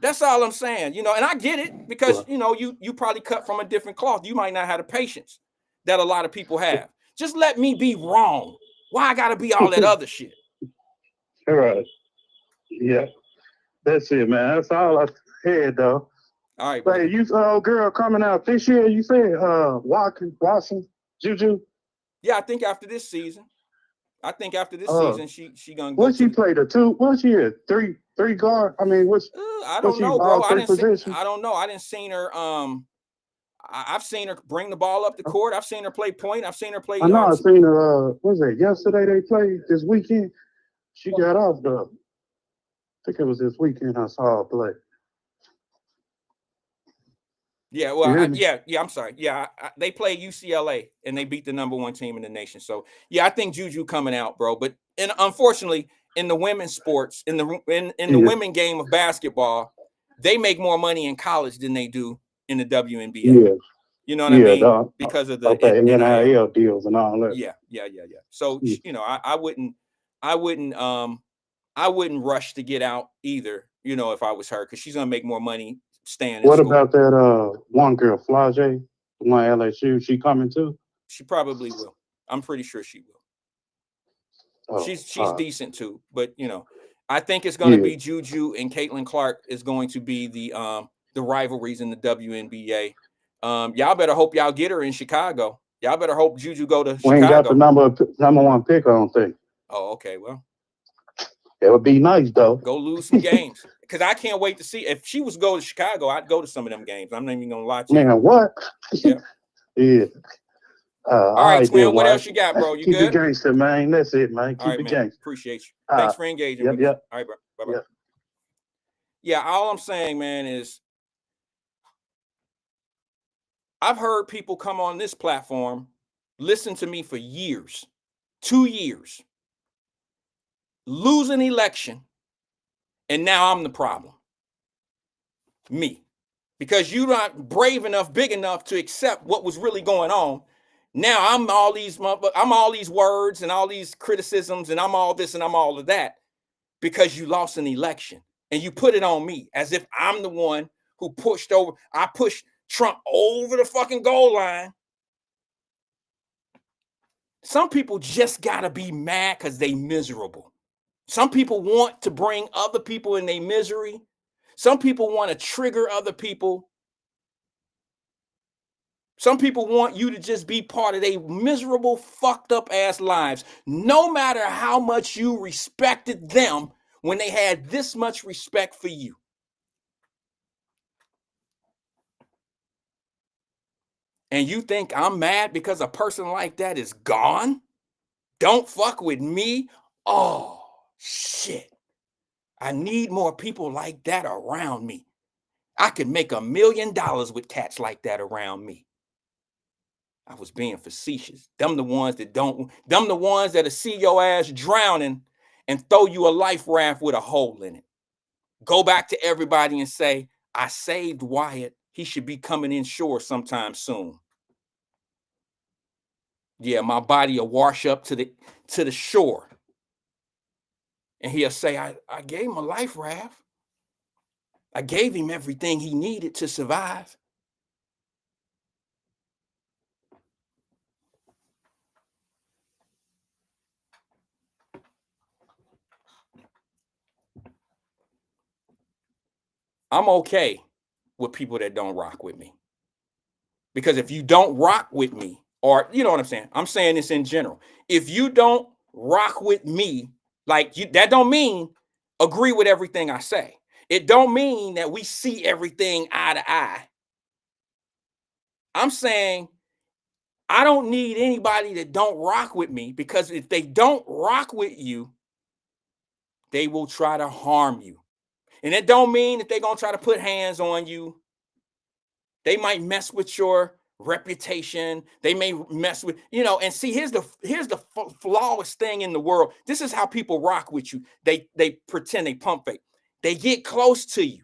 Speaker 2: That's all I'm saying, and I get it because, you probably cut from a different cloth. You might not have the patience that a lot of people have. Just let me be wrong. Why I got to be all that other shit?
Speaker 3: All right. Yeah. That's it, man. That's all I had, though.
Speaker 2: All right.
Speaker 3: Hey, you girl coming out this year, you said Watson, Juju?
Speaker 2: Yeah, I think after this season. She gonna go.
Speaker 3: What she played a 2? What she is 3? 3 guard. I mean, what's
Speaker 2: I
Speaker 3: what's
Speaker 2: don't
Speaker 3: she
Speaker 2: know, bro.
Speaker 3: all 3 positions?
Speaker 2: I don't know. I didn't seen her. I've seen her bring the ball up the court. I've seen her play point. I've seen her play.
Speaker 3: I know. I seen her. What was it yesterday? They played this weekend. She got off the. I think it was this weekend. I saw her play.
Speaker 2: Yeah, well, yeah. I'm sorry. Yeah, they played UCLA and they beat the #1 team in the nation. So yeah, I think Juju coming out, bro. But unfortunately, in the women's sports, in the women game of basketball, they make more money in college than they do in the WNBA.
Speaker 3: Yeah.
Speaker 2: You know what I mean?
Speaker 3: Dog.
Speaker 2: Because of the
Speaker 3: NIL deals and all that.
Speaker 2: Yeah. So you know, I wouldn't rush to get out either. You know, if I was her, because she's gonna make more money staying.
Speaker 3: What about that one girl, Flage, the one LSU? She coming too?
Speaker 2: She probably will. I'm pretty sure she will. Oh, she's decent too, but you know, I think it's going to be Juju and Caitlin Clark is going to be the rivalries in the WNBA. Y'all better hope y'all get her in Chicago. Y'all better hope Juju go to Chicago.
Speaker 3: We ain't got the number 1 pick, I don't think.
Speaker 2: Oh, okay. Well,
Speaker 3: it would be nice though.
Speaker 2: Go lose some games, because I can't wait to see. If she was go to Chicago, I'd go to some of them games. I'm not even gonna lie to you.
Speaker 3: Man, what?
Speaker 2: Yeah.
Speaker 3: Yeah.
Speaker 2: All right, Twin. What else you got, bro? You
Speaker 3: Keep
Speaker 2: good?
Speaker 3: Keep it gangster, man. That's it, man. Keep it gangster.
Speaker 2: Appreciate you. Thanks for engaging with me. All right, bro. Bye-bye. Yep. Yeah, all I'm saying, man, is I've heard people come on this platform, listen to me for years, 2 years, lose an election, and now I'm the problem. Me. Because you're not brave enough, big enough to accept what was really going on. Now I'm all these words and all these criticisms, and I'm all this and I'm all of that, because you lost an election and you put it on me as if I'm the one who pushed Trump over the fucking goal line. Some people just gotta be mad because they miserable. Some people want to bring other people in their misery. Some people want to trigger other people. Some people want you to just be part of their miserable, fucked up ass lives, no matter how much you respected them when they had this much respect for you. And you think I'm mad because a person like that is gone? Don't fuck with me? Oh, shit. I need more people like that around me. I could make $1 million with cats like that around me. I was being facetious. Them the ones that'll see your ass drowning and throw you a life raft with a hole in it. Go back to everybody and say, I saved Wyatt. He should be coming in shore sometime soon. Yeah, my body will wash up to the shore. And he'll say, I gave him a life raft. I gave him everything he needed to survive. I'm okay with people that don't rock with me. Because if you don't rock with me, or you know what I'm saying? I'm saying this in general. If you don't rock with me, that don't mean agree with everything I say. It don't mean that we see everything eye to eye. I'm saying I don't need anybody that don't rock with me, because if they don't rock with you, they will try to harm you. And it don't mean that they're going to try to put hands on you. They might mess with your reputation. They may mess with, and see, here's the flawless thing in the world. This is how people rock with you. They pretend, they pump fake. They get close to you,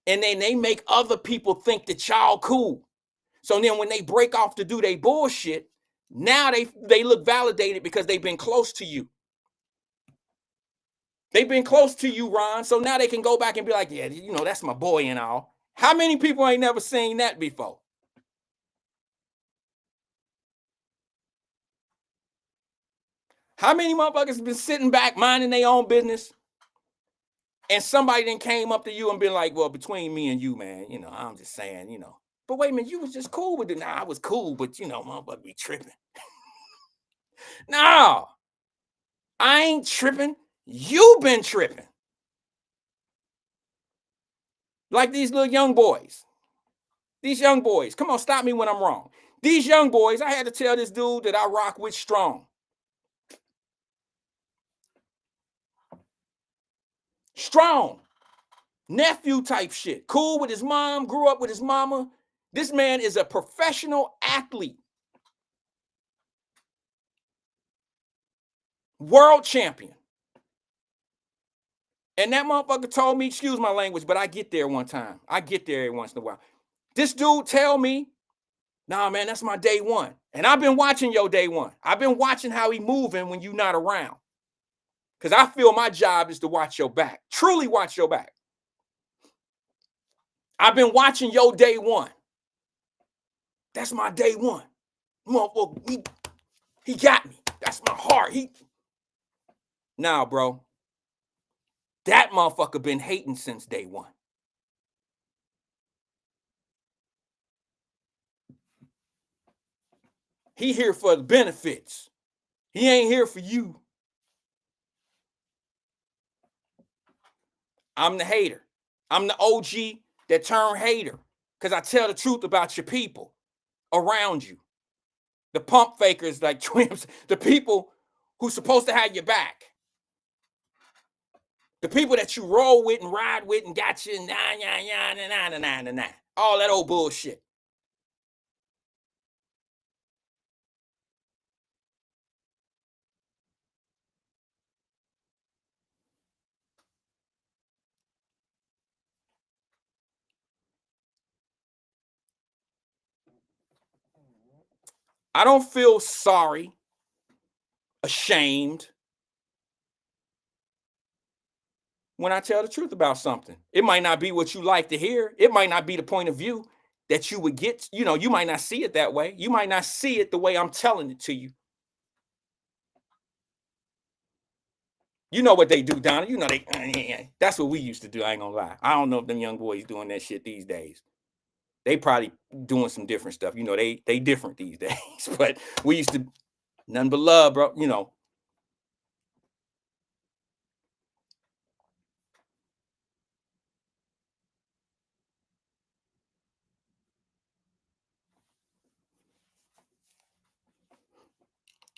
Speaker 2: and then they make other people think that y'all cool. So then when they break off to do their bullshit, now they look validated because they've been close to you. They've been close to you, Ron. So now they can go back and be like, yeah, that's my boy and all. How many people ain't never seen that before? How many motherfuckers been sitting back minding their own business, and somebody then came up to you and been like, well, between me and you, man, I'm just saying, but wait a minute, you was just cool with it. Nah, I was cool, but motherfucker be tripping. No, I ain't tripping. You been tripping. Like these little young boys. These young boys. Come on, stop me when I'm wrong. These young boys, I had to tell this dude that I rock with strong. Strong. Nephew type shit. Cool with his mom, grew up with his mama. This man is a professional athlete. World champion. And that motherfucker told me, excuse my language, but I get there one time. I get there every once in a while. This dude tell me, nah, man, that's my day one. And I've been watching your day one. I've been watching how he moving when you're not around. Because I feel my job is to watch your back. Truly watch your back. I've been watching your day one. That's my day one. Motherfucker, he got me. That's my heart. Nah, bro. That motherfucker been hating since day one. He here for the benefits. He ain't here for you. I'm the hater. I'm the OG that turned hater because I tell the truth about your people around you. The pump fakers like twins, the people who's supposed to have your back. The people that you roll with and ride with and got you, all that old bullshit. I don't feel sorry, ashamed when I tell the truth about something. It might not be what you like to hear. It might not be the point of view that you would get. You know, you might not see it that way. You might not see it the way I'm telling it to you. You know what they do, Donna. You know that's what we used to do. I ain't gonna lie. I don't know if them young boys doing that shit these days. They probably doing some different stuff. You know, they different these days. But we used to, nothing but love, bro. You know.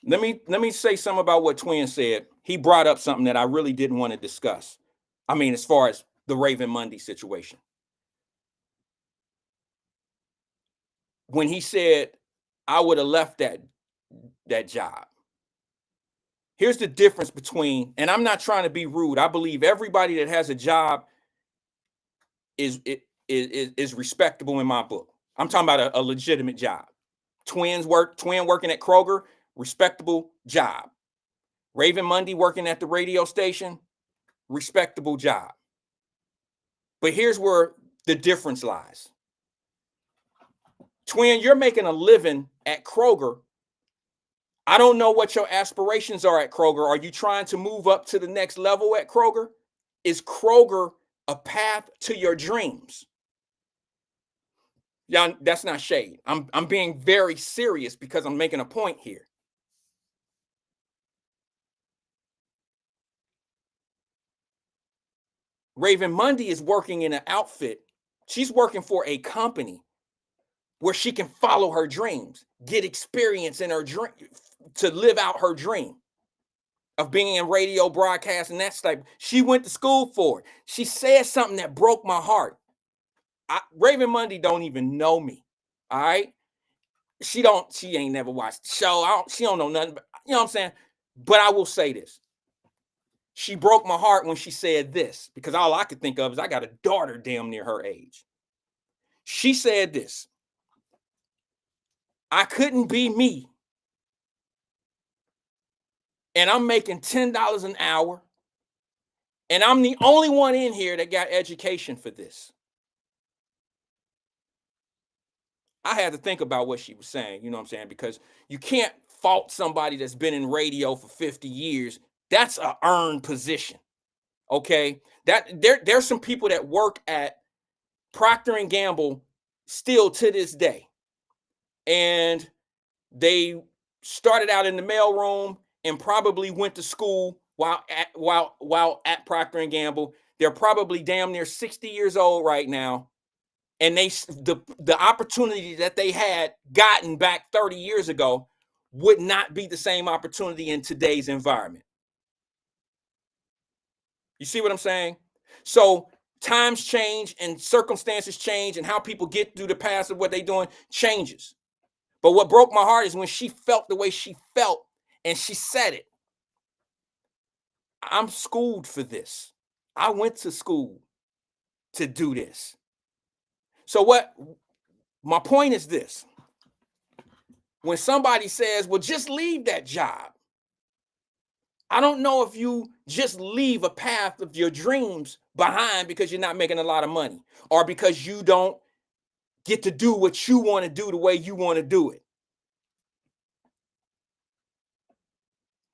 Speaker 2: Let me say something about what Twin said. He brought up something that I really didn't want to discuss. I mean, as far as the Raven Monday situation. When he said, I would have left that job. Here's the difference between, and I'm not trying to be rude. I believe everybody that has a job is respectable in my book. I'm talking about a legitimate job. Twin working at Kroger, respectable job. Raven Monday working at the radio station, respectable job. But here's where the difference lies. Twin, you're making a living at Kroger. I don't know what your aspirations are at Kroger. Are you trying to move up to the next level at Kroger? Is Kroger a path to your dreams? Yeah, that's not shade. I'm being very serious because I'm making a point here. Raven Monday is working in an outfit. She's working for a company where she can follow her dreams, get experience in her dream, to live out her dream of being in radio broadcast and that type. She went to school for it. She said something that broke my heart. Raven Monday don't even know me. All right. She ain't never watched the show. She don't know nothing, you know what I'm saying? But I will say this. She broke my heart when she said this, because all I could think of is I got a daughter damn near her age. She said this. I couldn't be me. And I'm making $10 an hour. And I'm the only one in here that got education for this. I had to think about what she was saying, you know what I'm saying? Because you can't fault somebody that's been in radio for 50 years. That's an earned position. Okay? There's some people that work at Procter & Gamble still to this day. And they started out in the mailroom and probably went to school while at Procter & Gamble. they're probably damn near 60 years old right now. And the opportunity that they had gotten back 30 years ago would not be the same opportunity in today's environment. You see what I'm saying? So times change and circumstances change, and how people get through the past of what they're doing changes. But what broke my heart is when she felt the way she felt and she said it. I'm schooled for this. I went to school to do this. So what my point is this. When somebody says, well, just leave that job, I don't know if you just leave a path of your dreams behind because you're not making a lot of money, or because you don't get to do what you want to do the way you want to do it.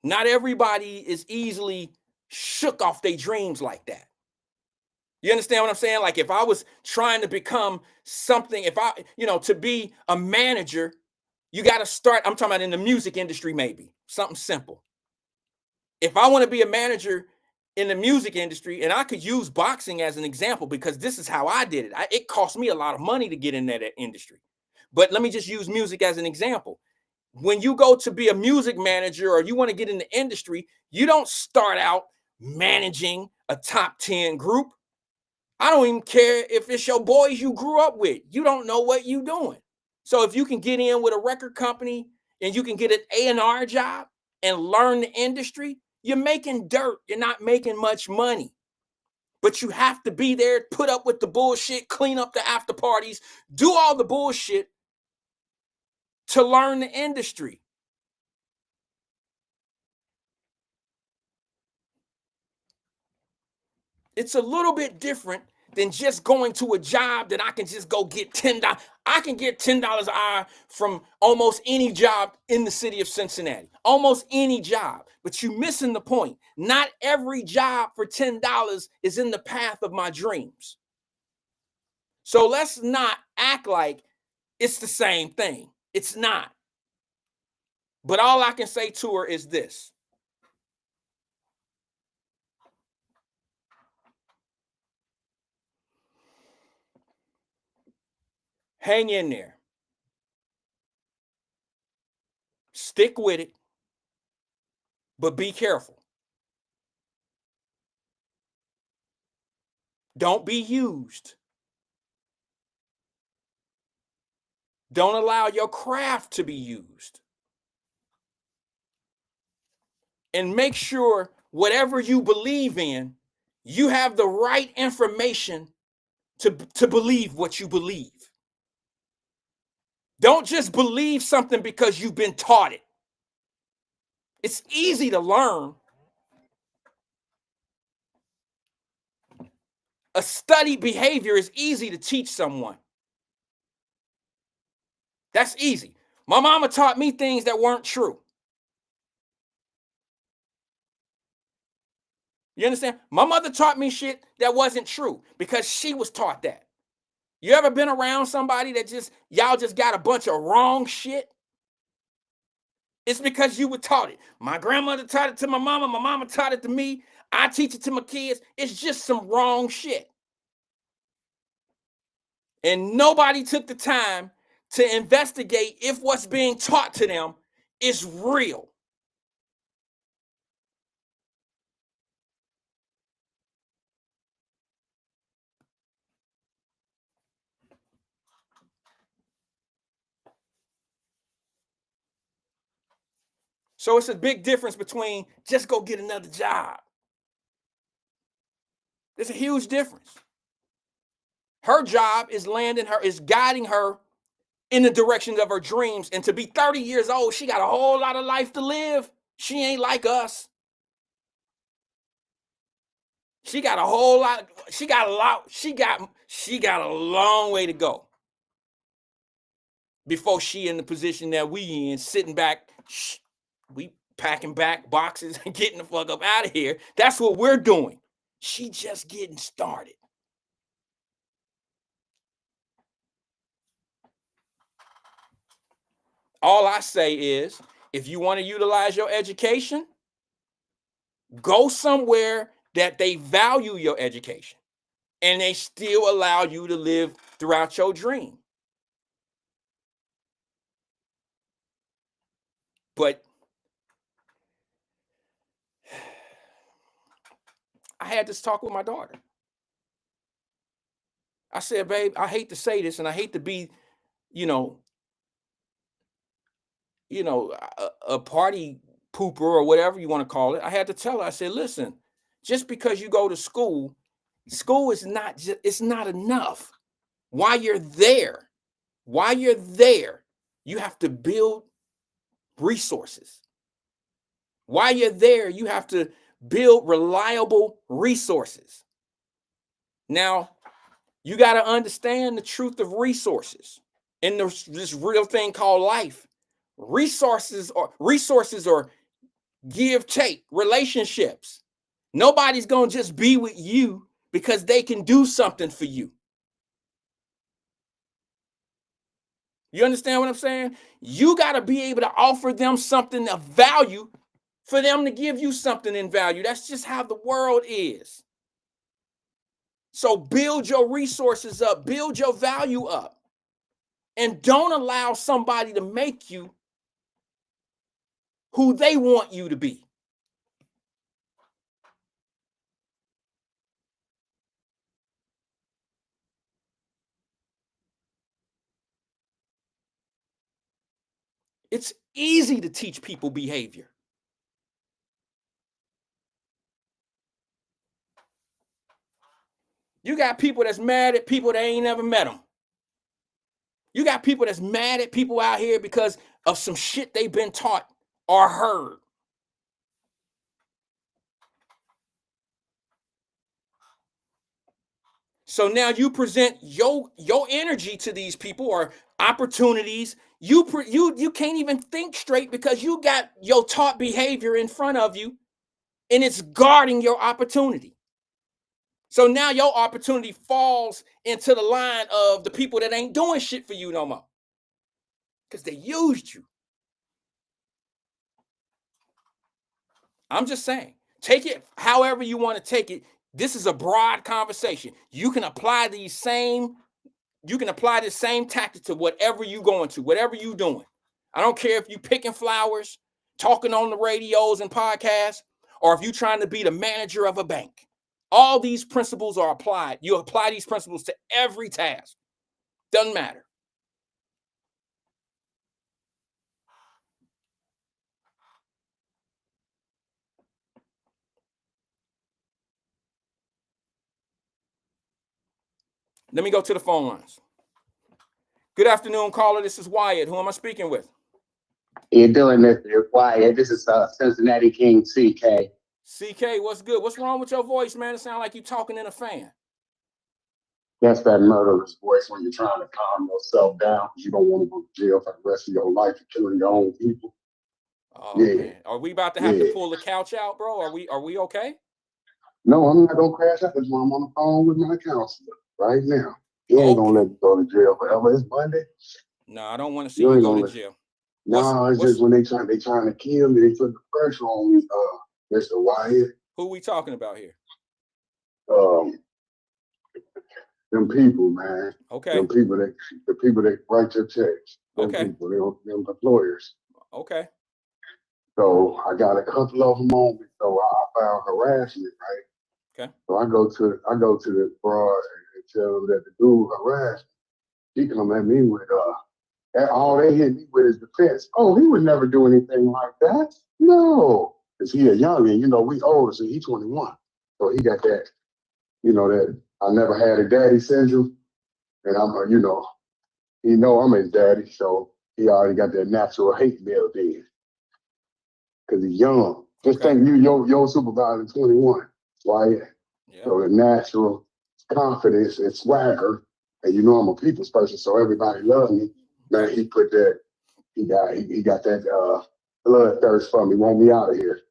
Speaker 2: Not everybody is easily shook off their dreams like that. You understand what I'm saying? Like if I was trying to become something, if I, to be a manager, you got to start, I'm talking about in the music industry, maybe something simple. If I want to be a manager in the music industry, and I could use boxing as an example because this is how I did it. It cost me a lot of money to get in that industry. But let me just use music as an example. When you go to be a music manager or you want to get in the industry, you don't start out managing a top 10 group. I don't even care if it's your boys you grew up with. You don't know what you're doing. So if you can get in with a record company and you can get an A&R job and learn the industry, you're making dirt. You're not making much money. But you have to be there, put up with the bullshit, clean up the after parties, do all the bullshit to learn the industry. It's a little bit different than just going to a job that I can just go get $10. I can get $10 an hour from almost any job in the city of Cincinnati. Almost any job. But you're missing the point. Not every job for $10 is in the path of my dreams. So let's not act like it's the same thing. It's not. But all I can say to her is this. Hang in there. Stick with it. But be careful. Don't be used. Don't allow your craft to be used. And make sure whatever you believe in, you have the right information to believe what you believe. Don't just believe something because you've been taught it. It's easy to learn. A studied behavior is easy to teach someone. That's easy. My mama taught me things that weren't true. You understand? My mother taught me shit that wasn't true because she was taught that. You ever been around somebody that y'all just got a bunch of wrong shit? It's because you were taught it. My grandmother taught it to my mama taught it to me. I teach it to my kids. It's just some wrong shit. And nobody took the time to investigate if what's being taught to them is real. So it's a big difference between just go get another job. There's a huge difference. Her job is guiding her in the directions of her dreams. And to be 30 years old, she got a whole lot of life to live. She ain't like us. She got a whole lot. She got a long way to go before she in the position that we in, sitting back. We packing back boxes and getting the fuck up out of here. That's what we're doing. She just getting started. All I say is, if you want to utilize your education, go somewhere that they value your education and they still allow you to live throughout your dream. But I had this talk with my daughter. I said, babe, I hate to say this and I hate to be, you know, a party pooper or whatever you want to call it. I had to tell her, I said, listen, just because you go to school is not just, it's not enough. While you're there, you have to build resources. While you're there, you have to build reliable resources. Now, you got to understand the truth of resources in this real thing called life. Resources are give take relationships. Nobody's going to just be with you because they can do something for you. You understand what I'm saying? You got to be able to offer them something of value for them to give you something in value. That's just how the world is. So build your resources up, build your value up, and don't allow somebody to make you who they want you to be. It's easy to teach people behavior. You got people that's mad at people that ain't never met them. You got people that's mad at people out here because of some shit they've been taught or heard. So now you present your energy to these people or opportunities. You can't even think straight because you got your taught behavior in front of you and it's guarding your opportunity. So now your opportunity falls into the line of the people that ain't doing shit for you no more because they used you. I'm just saying, take it however you want to take it. This is a broad conversation. You can apply this same tactic to whatever you going to, whatever you doing. I don't care if you picking flowers, talking on the radios and podcasts, or if you trying to be the manager of a bank. All these principles are applied. You apply these principles to every task. Doesn't matter. Let me go to the phone lines. Good afternoon, caller. This is Wyatt. Who am I speaking with?
Speaker 4: You're doing this, Wyatt. This is Cincinnati King CK.
Speaker 2: CK, what's good? What's wrong with your voice, man? It sounds like you talking in a fan.
Speaker 4: That's that murderous voice when you're trying to calm yourself down because you don't want to go to jail for the rest of your life for killing your own people.
Speaker 2: Oh, yeah. Man. Are we about to have to pull the couch out, bro? Are we okay?
Speaker 4: No, I'm not gonna crash out. That's why I'm on the phone with my counselor right now. He ain't gonna let you go to jail forever. It's Monday.
Speaker 2: No, I don't want to see you go to jail.
Speaker 4: No, it's just when they trying to kill me, they put the pressure on me, Mr. Wyatt.
Speaker 2: Who we talking about here?
Speaker 4: Them people, man.
Speaker 2: Okay.
Speaker 4: The people that write your checks. Them people, them employers.
Speaker 2: Okay.
Speaker 4: So I got a couple of them on me. So I found harassment, right?
Speaker 2: Okay.
Speaker 4: So I go to the broad and tell them that the dude harassed me. He come at me with all they hit me with is defense. Oh, he would never do anything like that. No, because he a youngin', we older, so he's 21. So he got that, that I never had a daddy syndrome, and I'm, I'm his daddy, so he already got that natural hate built in. Because he's young. Just think your supervisor 21. Wyatt. Yep. So the natural confidence and swagger, and I'm a people's person, so everybody loves me. Man, he put that, he got that bloodthirst for me, want me out of here.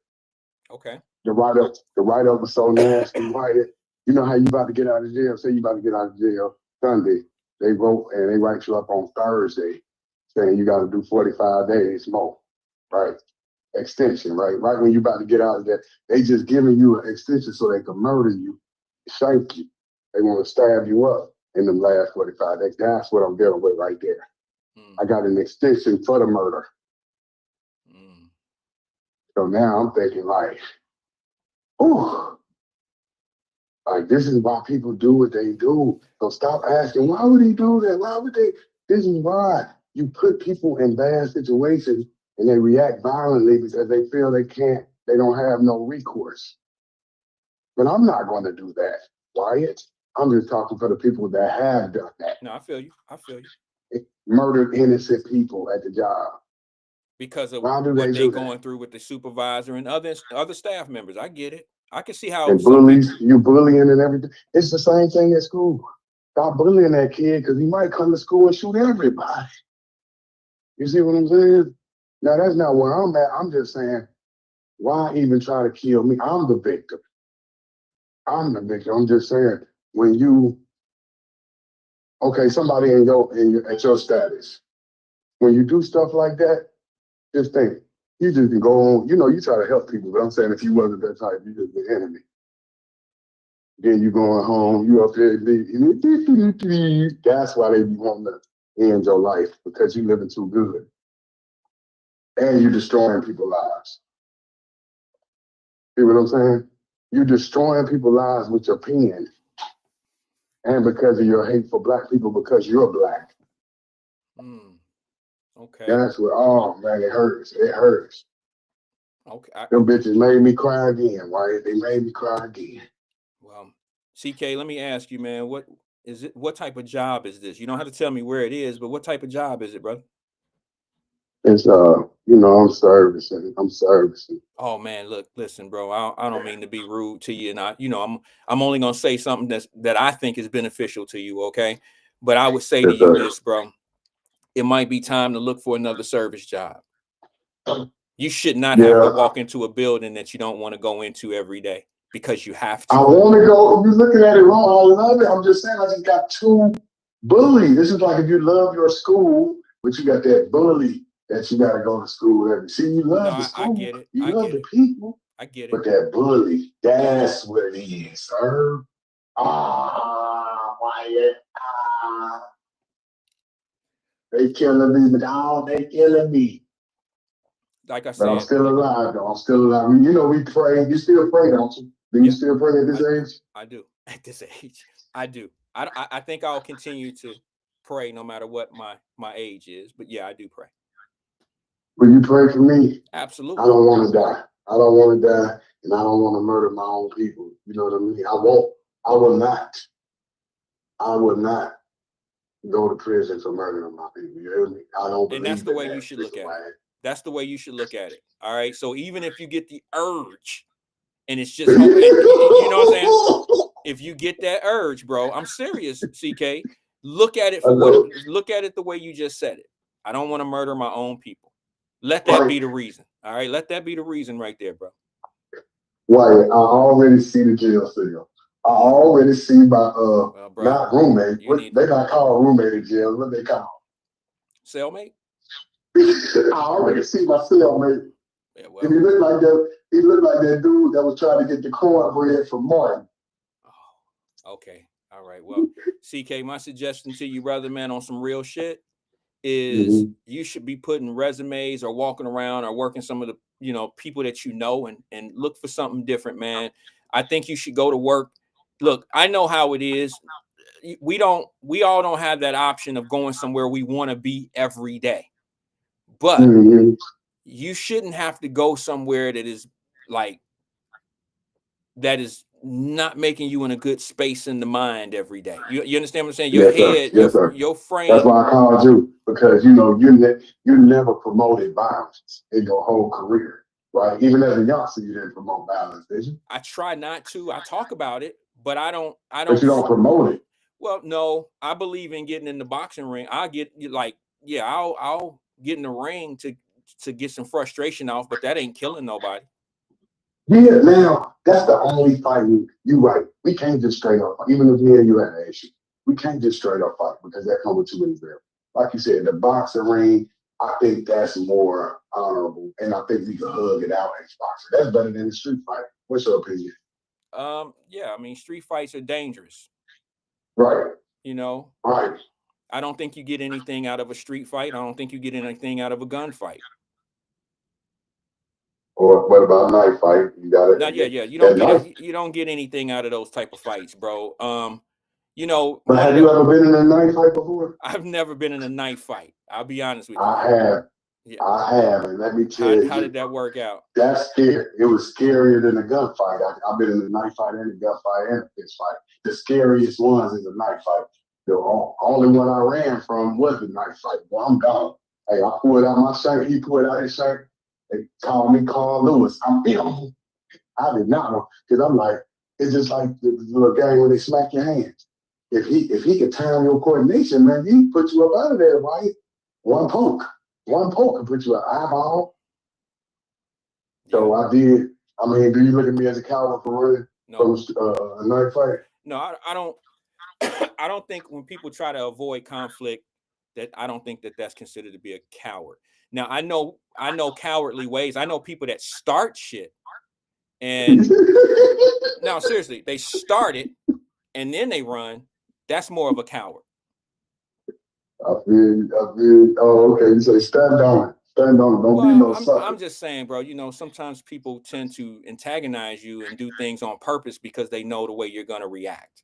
Speaker 2: Okay.
Speaker 4: The write-up was so nasty, Wyatt. You know how you about to get out of jail? Say you about to get out of jail Sunday. They wrote and they write you up on Thursday saying you got to do 45 days more, right? extension, right? Right when you're about to get out of there, they just giving you an extension so they can murder you, shank you. They want to stab you up in the last 45 days. That's what I'm dealing with right there. I got an extension for the murder. So now I'm thinking like, oh, like this is why people do what they do. So stop asking, why would he do that? Why would they? This is why you put people in bad situations and they react violently because they feel they don't have no recourse. But I'm not going to do that, Wyatt. I'm just talking for the people that have done that.
Speaker 2: No, I feel you.
Speaker 4: Murdered innocent people at the job.
Speaker 2: Because of
Speaker 4: what
Speaker 2: they going through with the supervisor and other staff members. I get it. I can see how
Speaker 4: and bullies, you bullying and everything. It's the same thing at school. Stop bullying that kid because he might come to school and shoot everybody. You see what I'm saying? Now that's not where I'm at. I'm just saying, why even try to kill me? I'm the victim. I'm just saying, when you somebody at your status, when you do stuff like that, just think, you just can go on, you try to help people, but I'm saying if you wasn't that type, you just the enemy. Then you going home, you up there, that's why they be wanting to end your life, because you living too good. And you destroying people's lives. See what I'm saying? You destroying people's lives with your pen. And because of your hate for black people, because you're black.
Speaker 2: Okay.
Speaker 4: That's what, oh man, it hurts. It hurts.
Speaker 2: Okay.
Speaker 4: Them bitches made me cry again. Why? They made me cry again.
Speaker 2: Well, CK, let me ask you, man, what is it? What type of job is this? You don't have to tell me where it is, but what type of job is it, brother?
Speaker 4: It's I'm servicing.
Speaker 2: Oh man, look, listen, bro. I don't mean to be rude to you, and I'm only gonna say something that I think is beneficial to you, okay? But I would say to you this, bro. It might be time to look for another service job. You should not have to walk into a building that you don't want to go into every day because you have to.
Speaker 4: I want to go. You're looking at it wrong. I love it. I'm just saying, I just got two bullies. This is like if you love your school, but you got that bully that you got to go to school. See, you love the school.
Speaker 2: I get it.
Speaker 4: You love the people.
Speaker 2: I get it.
Speaker 4: But that bully, that's what it is, sir. Wyatt. They killing me, but they killing me.
Speaker 2: Like I said,
Speaker 4: but I'm still alive, though. I'm still alive. We pray. You still pray, don't you? Do you still pray at this age?
Speaker 2: I do. At this age, I do. I think I'll continue to pray no matter what my age is. But yeah, I do pray.
Speaker 4: Will you pray for me?
Speaker 2: Absolutely.
Speaker 4: I don't want to die. I don't want to die, and I don't want to murder my own people. You know what I mean? I won't. I will not. I will not go to prison for murdering my people. You hear me? I don't believe.
Speaker 2: And that's the way you should look at it. That's the way you should look at it. All right. So even if you get the urge, and it's just, you know what I'm saying? If you get that urge, bro, I'm serious, CK. Look at it look at it the way you just said it. I don't want to murder my own people. Let that be the reason. All right. Let that be the reason right there, bro.
Speaker 4: Wyatt, I already see the jail cell. I already see my not roommate. They not call roommate in jail. What they call?
Speaker 2: Cellmate?
Speaker 4: I already see my cellmate. Yeah, well. And he looked like that dude that was trying to get the cornbread from Martin.
Speaker 2: Oh, okay. All right. Well, CK, my suggestion to you, brother, man, on some real shit is you should be putting resumes or walking around or working some of the, people that and look for something different, man. I think you should go to work. Look, I know how it is. We all don't have that option of going somewhere we want to be every day. But you shouldn't have to go somewhere that is not making you in a good space in the mind every day. You understand what I'm saying? Your head, your frame.
Speaker 4: That's why I called you, because you never promoted violence in your whole career, right? Even as a youngster, you didn't promote violence, did you?
Speaker 2: I try not to. I talk about it, but I don't.
Speaker 4: But you don't promote it.
Speaker 2: Well, no, I believe in getting in the boxing ring. I'll get I'll get in the ring to get some frustration off, but that ain't killing nobody.
Speaker 4: Yeah, now that's the only fight you right. We can't just straight up fight. Even if me and you had an issue, we can't just straight up fight because that comes with too many barrels. Like you said, the boxing ring, I think that's more honorable, and I think we could hug it out as boxing. That's better than the street fight. What's your opinion?
Speaker 2: Yeah, I mean, street fights are dangerous.
Speaker 4: Right,
Speaker 2: You know,
Speaker 4: right.
Speaker 2: I don't think you get anything out of a street fight. I don't think you get anything out of a gunfight.
Speaker 4: Or what about knife fight? You got
Speaker 2: No, yeah,
Speaker 4: it.
Speaker 2: yeah. You don't
Speaker 4: That
Speaker 2: get
Speaker 4: knife.
Speaker 2: it. You don't get anything out of those type of fights, bro. You know,
Speaker 4: But
Speaker 2: one of
Speaker 4: have you
Speaker 2: the
Speaker 4: ever been in a knife fight before?
Speaker 2: I've never been in a knife fight. I'll be honest with you.
Speaker 4: I have.
Speaker 2: Yeah.
Speaker 4: I have, and let me tell
Speaker 2: How
Speaker 4: you,
Speaker 2: did that work out?
Speaker 4: that's scary. It was scarier than a gunfight. I've been in a knife fight and a gunfight and a fist fight. The scariest ones is a knife fight. The only one I ran from was the knife fight. Well, I'm gone. Hey, I pulled out my shirt. He pulled out his shirt. They called me Carl Lewis. I did not know because I'm like, it's just like the little game when they smack your hands. If he could time your coordination, man, he put you up out of there, right? One poke. One poke can put you an eyeball. So
Speaker 2: Yeah.
Speaker 4: I did. I mean, do you look at me as a coward for running
Speaker 2: No,
Speaker 4: from a knife fight?
Speaker 2: no, I don't. I don't think when people try to avoid conflict, that I don't think that that's considered to be a coward. Now I know cowardly ways. I know people that start shit and now seriously, they start it and then they run. That's more of a coward.
Speaker 4: I feel. Oh, okay. You say stand on it. Stand on it. Don't be
Speaker 2: Well,
Speaker 4: no
Speaker 2: I'm
Speaker 4: sucker.
Speaker 2: just saying, bro. You know, sometimes people tend to antagonize you and do things on purpose because they know the way you're going to react.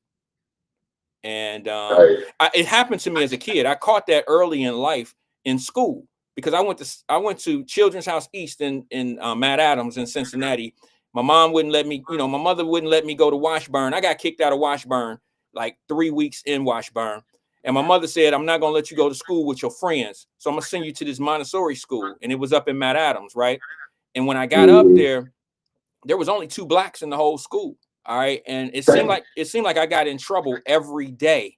Speaker 2: And
Speaker 4: Right.
Speaker 2: it happened to me as a kid. I caught that early in life in school because I went to Children's House East in Matt Adams in Cincinnati. My mom wouldn't let me, you know, my mother wouldn't let me go to Washburn. I got kicked out of Washburn like 3 weeks in Washburn. And my mother said, I'm not going to let you go to school with your friends. So I'm going to send you to this Montessori school. And it was up in Matt Adams, right? And when I got up
Speaker 4: Mm-hmm.
Speaker 2: there was only 2 blacks in the whole school. All right. And
Speaker 4: Damn.
Speaker 2: it seemed like I got in trouble every day.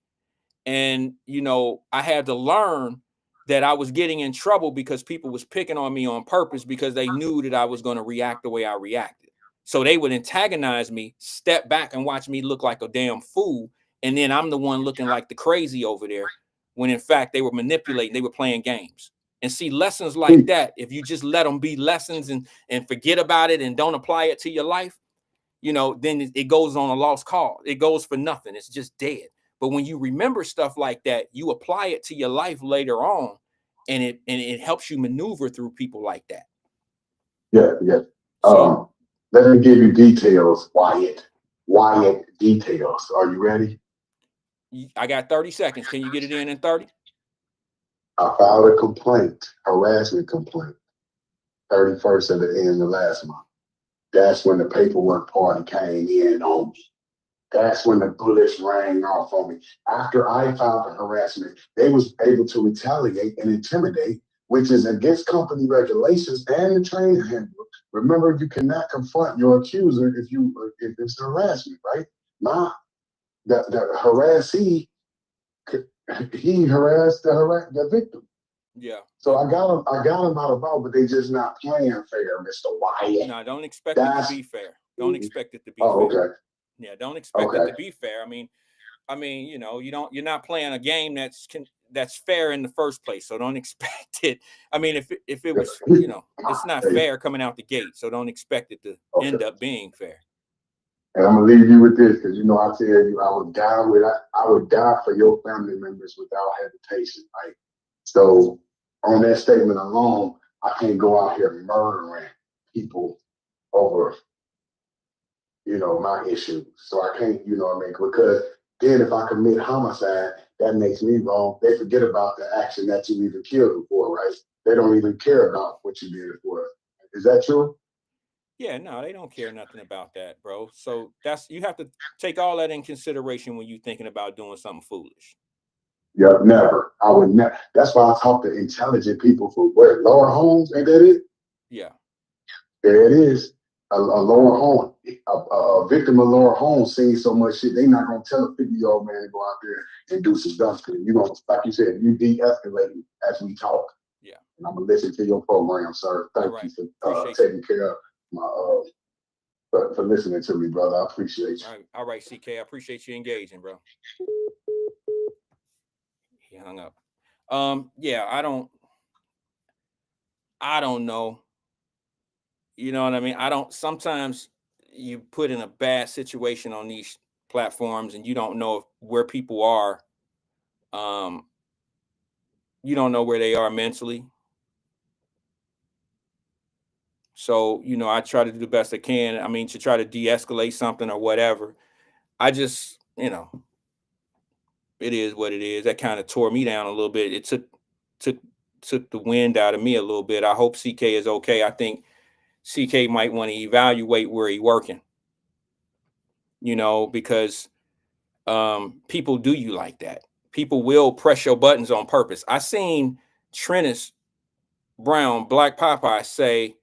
Speaker 2: And you know, I had to learn that I was getting in trouble because people was picking on me on purpose because they knew that I was going to react the way I reacted. So they would antagonize me, step back and watch me look like a damn fool, and then I'm the one looking like the crazy over there when in fact they were manipulating, they were playing games. And see, lessons like that, if you just let them be lessons and forget about it and don't apply it to your life, you know, then it goes on a lost cause. It goes for nothing. It's just dead. But when you remember stuff like that, you apply it to your life later on, and it helps you maneuver through people like that.
Speaker 4: Yeah, yeah.
Speaker 2: So
Speaker 4: Let me give you details, Wyatt. Wyatt details. Are you ready?
Speaker 2: I got 30 seconds. Can you get it in 30?
Speaker 4: I filed a complaint, harassment complaint, 31st of the end of last month. That's when the paperwork party came in on me. That's when the bullets rang off on me. After I filed the harassment, they was able to retaliate and intimidate, which is against company regulations and the training handbook. Remember, you cannot confront your accuser if it's harassment, right? Now, the harassee, he harassed the victim.
Speaker 2: Yeah.
Speaker 4: So I got him out of ball, but they just not playing fair, Mr. Wyatt.
Speaker 2: No, don't expect it to
Speaker 4: That's
Speaker 2: be fair. Don't expect it to be
Speaker 4: oh,
Speaker 2: fair.
Speaker 4: okay.
Speaker 2: Yeah, don't expect it
Speaker 4: Okay.
Speaker 2: to be fair. I mean, you know, you're not playing a game that's fair in the first place. So don't expect it. I mean, if it was, you know, it's not
Speaker 4: Hey,
Speaker 2: fair coming out the gate. So don't expect it to
Speaker 4: okay.
Speaker 2: end up being fair.
Speaker 4: And I'm gonna leave you with this because you know I tell you I would die for your family members without hesitation. Right? So on that statement alone, I can't go out here murdering people over my issues. So I can't what I mean because then if I commit homicide, that makes me wrong. They forget about the action that you even killed them for, right? They don't even care about what you did it for. Is that true?
Speaker 2: Yeah, no, they don't care nothing about that, bro. So you have to take all that in consideration when you're thinking about doing something foolish.
Speaker 4: Yeah, never. I would never. That's why I talk to intelligent people for where Lower Homes, ain't that it?
Speaker 2: Yeah.
Speaker 4: There it is. A Lower Home, a victim of Lower Home seeing so much shit, they not gonna tell a 50-year-old man to go out there and do some stuff. You know, like you said, you de-escalating as we talk.
Speaker 2: Yeah.
Speaker 4: And I'm gonna listen to your program, sir.
Speaker 2: All
Speaker 4: Thank you
Speaker 2: right.
Speaker 4: for
Speaker 2: Appreciate you.
Speaker 4: taking care of my for listening to me, brother. I appreciate you.
Speaker 2: All right, CK. I appreciate you engaging, bro. He hung up. Yeah, I don't know. You know what I mean? I don't. Sometimes you put in a bad situation on these platforms, and you don't know where people are. Um, you don't know where they are mentally. So, I try to do the best I can. I mean, to try to de-escalate something or whatever. I just, it is what it is. That kind of tore me down a little bit. It took took the wind out of me a little bit. I hope CK is okay. I think CK might want to evaluate where he's working, because people do you like that. People will press your buttons on purpose. I seen Trennis Brown, Black Popeye, say,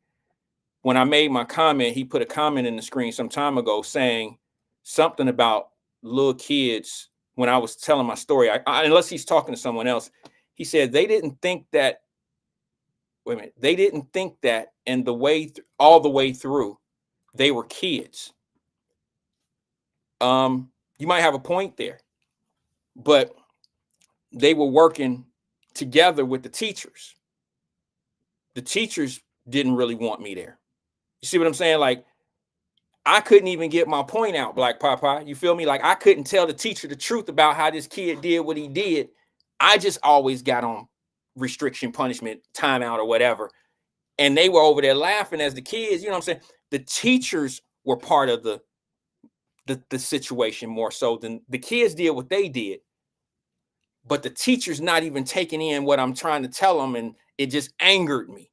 Speaker 2: when I made my comment, he put a comment in the screen some time ago saying something about little kids. When I was telling my story, unless he's talking to someone else, he said they didn't think that. Wait a minute, they didn't think that, and all the way through, they were kids. You might have a point there, but they were working together with the teachers. The teachers didn't really want me there. You see what I'm saying? Like, I couldn't even get my point out, Black Popeye. You feel me? Like, I couldn't tell the teacher the truth about how this kid did what he did. I just always got on restriction, punishment, timeout, or whatever. And they were over there laughing as the kids. You know what I'm saying? The teachers were part of the situation more so than the kids did what they did. But the teacher's not even taking in what I'm trying to tell them, and it just angered me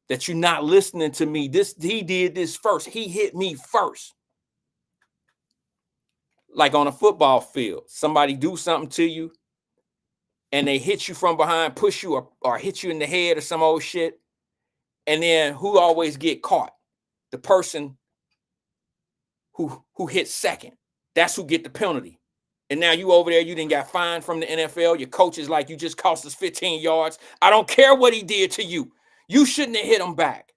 Speaker 2: that you're not listening to me. He did this first. He hit me first. Like on a football field, somebody do something to you and they hit you from behind, push you or hit you in the head or some old shit. And then who always get caught? The person who hit second. That's who get the penalty. And now you over there, you didn't got fined from the NFL. Your coach is like, you just cost us 15 yards. I don't care what he did to you. You shouldn't have hit him back.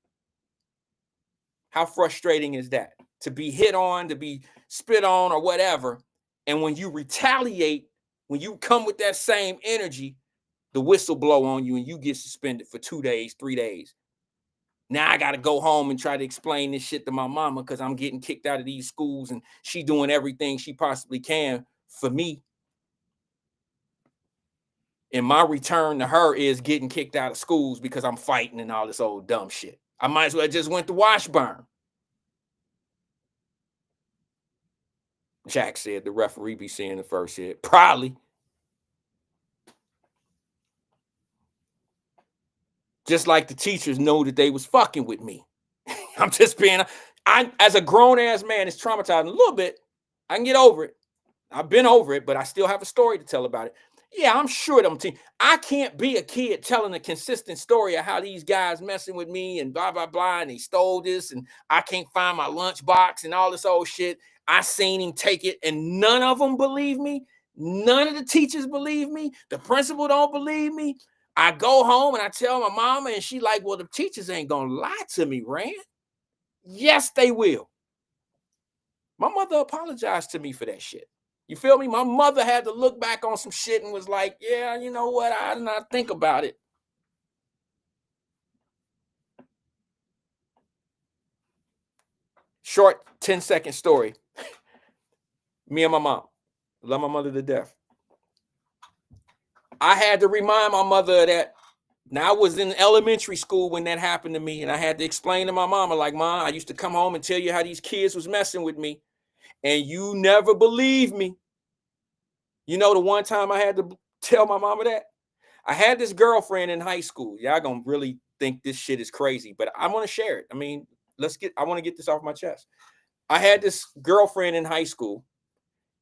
Speaker 2: How frustrating is that? To be hit on, to be spit on or whatever. And when you retaliate, when you come with that same energy, the whistle blow on you and you get suspended for 2 days, 3 days. Now I got to go home and try to explain this shit to my mama because I'm getting kicked out of these schools and she doing everything she possibly can for me. And my return to her is getting kicked out of schools because I'm fighting and all this old dumb shit. I might as well just went to Washburn. Jack said the referee be seeing the first hit. Probably. Just like the teachers know that they was fucking with me. I'm just being, as a grown ass man, it's traumatizing a little bit. I can get over it. I've been over it, but I still have a story to tell about it. Yeah, I'm sure them team. I can't be a kid telling a consistent story of how these guys messing with me and blah, blah, blah, and they stole this and I can't find my lunchbox and all this old shit. I seen him take it and none of them believe me. None of the teachers believe me. The principal don't believe me. I go home and I tell my mama and she like, well, the teachers ain't gonna lie to me, Rand. Yes, they will. My mother apologized to me for that shit. You feel me? My mother had to look back on some shit and was like, yeah, you know what? I did not think about it. Short 10-second story. Me and my mom. Love my mother to death. I had to remind my mother of that. Now, I was in elementary school when that happened to me, and I had to explain to my mama, like, Mom, I used to come home and tell you how these kids was messing with me, and you never believed me. You know, the one time I had to tell my mama that? I had this girlfriend in high school. Y'all gonna really think this shit is crazy, but I want to share it. I mean, I want to get this off my chest. I had this girlfriend in high school,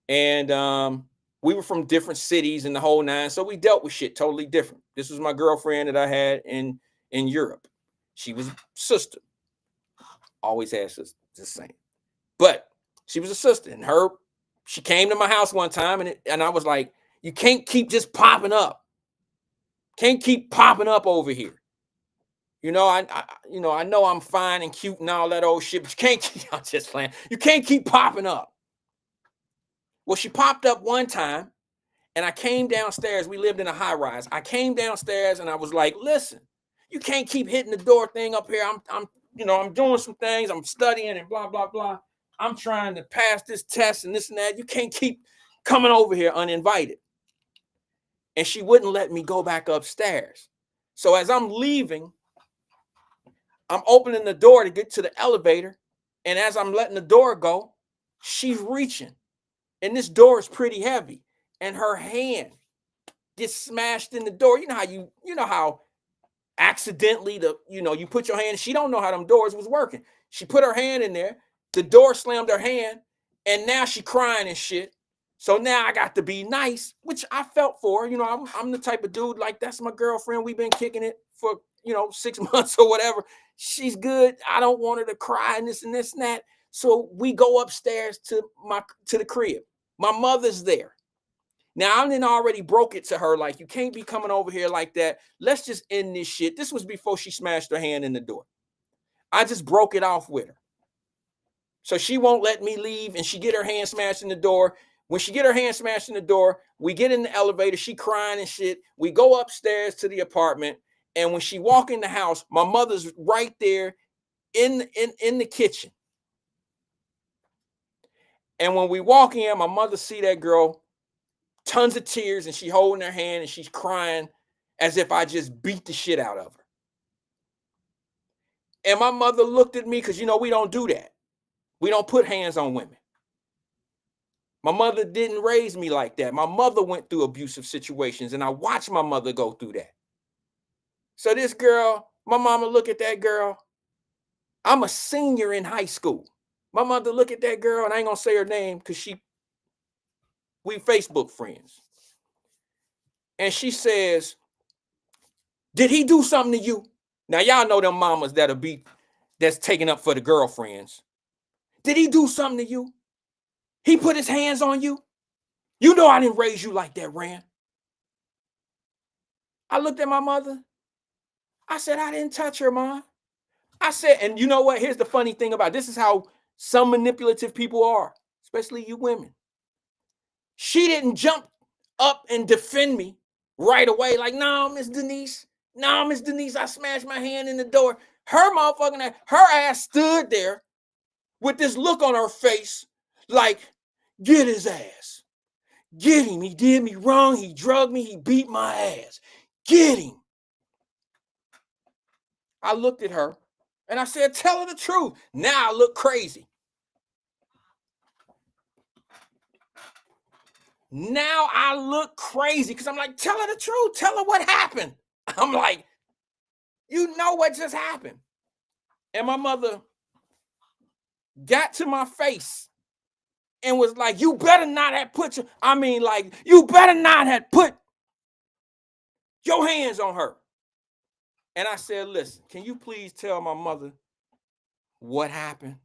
Speaker 2: and we were from different cities and the whole nine, so we dealt with shit totally different. This was my girlfriend that I had in Europe. She was a sister. Always had sisters, just saying. But she was a sister, and she came to my house one time, and I was like, you can't keep just popping up. Can't keep popping up over here. You know, I know I'm fine and cute and all that old shit, but you can't keep, I'm just playing. You can't keep popping up. Well, she popped up one time, and I came downstairs. We lived in a high rise. I came downstairs, and I was like, listen, You can't keep hitting the door thing up here. I'm doing some things. I'm studying and blah, blah, blah. I'm trying to pass this test and this and that. You can't keep coming over here uninvited. And she wouldn't let me go back upstairs. So as I'm leaving, I'm opening the door to get to the elevator. And as I'm letting the door go, she's reaching. And this door is pretty heavy. And her hand gets smashed in the door. You know how accidentally you put your hand, she don't know how them doors was working. She put her hand in there, the door slammed her hand, and now she crying and shit. So now I got to be nice, which I felt for. I'm the type of dude, like, that's my girlfriend. We've been kicking it for 6 months or whatever. She's good. I don't want her to cry and this and this and that. So we go upstairs to the crib. My mother's there. Now, I didn't already broke it to her, like, you can't be coming over here like that. Let's just end this shit. This was before she smashed her hand in the door. I just broke it off with her. So she won't let me leave, and she get her hand smashed in the door. When she get her hand smashed in the door, we get in the elevator, she crying and shit. We go upstairs to the apartment, and when she walk in the house, my mother's right there in the kitchen. And when we walk in, my mother see that girl, tons of tears, and she holding her hand and she's crying as if I just beat the shit out of her. And my mother looked at me, because we don't do that. We don't put hands on women. My mother didn't raise me like that. My mother went through abusive situations, and I watched my mother go through that. So this girl, my mama look at that girl. I'm a senior in high school. My mother look at that girl, and I ain't gonna say her name because we Facebook friends. And she says, did he do something to you? Now, y'all know them mamas that's taking up for the girlfriends. Did he do something to you? He put his hands on you? You know I didn't raise you like that, Rand. I looked at my mother. I said, I didn't touch her, Mom. I said, and you know what? Here's the funny thing about it. This is how some manipulative people are, especially you women. She didn't jump up and defend me right away, like, no, Miss Denise, I smashed my hand in the door. Her ass stood there with this look on her face, like, get his ass. Get him. He did me wrong. He drugged me. He beat my ass. Get him. I looked at her and I said, tell her the truth. Now I look crazy. Now I look crazy because I'm like, tell her the truth. Tell her what happened. I'm like, you know what just happened. And my mother got to my face and was like, you better not have you better not have put your hands on her. And I said, listen, can you please tell my mother what happened?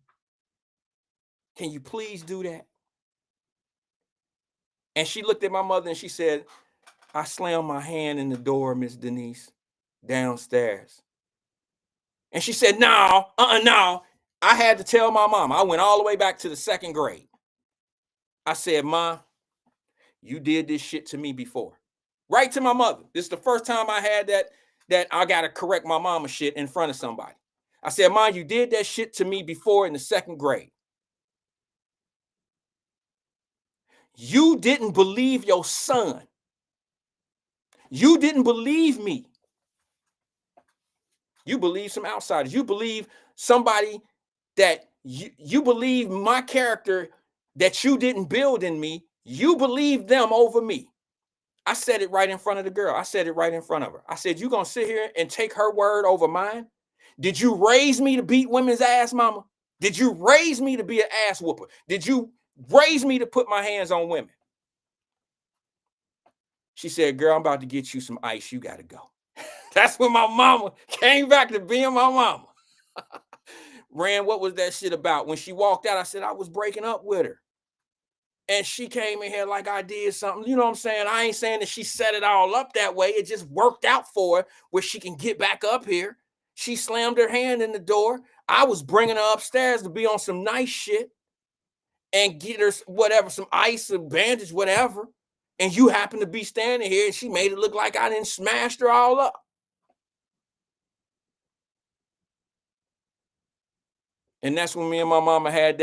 Speaker 2: Can you please do that? And she looked at my mother and she said, I slammed my hand in the door, Miss Denise, downstairs. And she said, no. I had to tell my mom. I went all the way back to the 2nd grade. I said, Ma, you did this shit to me before. Right to my mother. This is the first time I had that I got to correct my mama shit in front of somebody. I said, Ma, you did that shit to me before in the 2nd grade. You didn't believe your son. You didn't believe me. You believe some outsiders. You believe somebody that you believe my character that you didn't build in me. You believe them over me. I said it right in front of the girl. I said it right in front of her. I said, you gonna sit here and take her word over mine? Did you raise me to beat women's ass, mama? Did you raise me to be an ass whooper? Did you raise me to put my hands on women? She said, girl, I'm about to get you some ice. You got to go. That's when my mama came back to being my mama. Rand, what was that shit about? When she walked out, I said, I was breaking up with her. And she came in here like I did something. You know what I'm saying? I ain't saying that she set it all up that way. It just worked out for her where she can get back up here. She slammed her hand in the door. I was bringing her upstairs to be on some nice shit and get her whatever, some ice, a bandage, whatever. And you happen to be standing here and she made it look like I didn't smash her all up. And that's when me and my mama had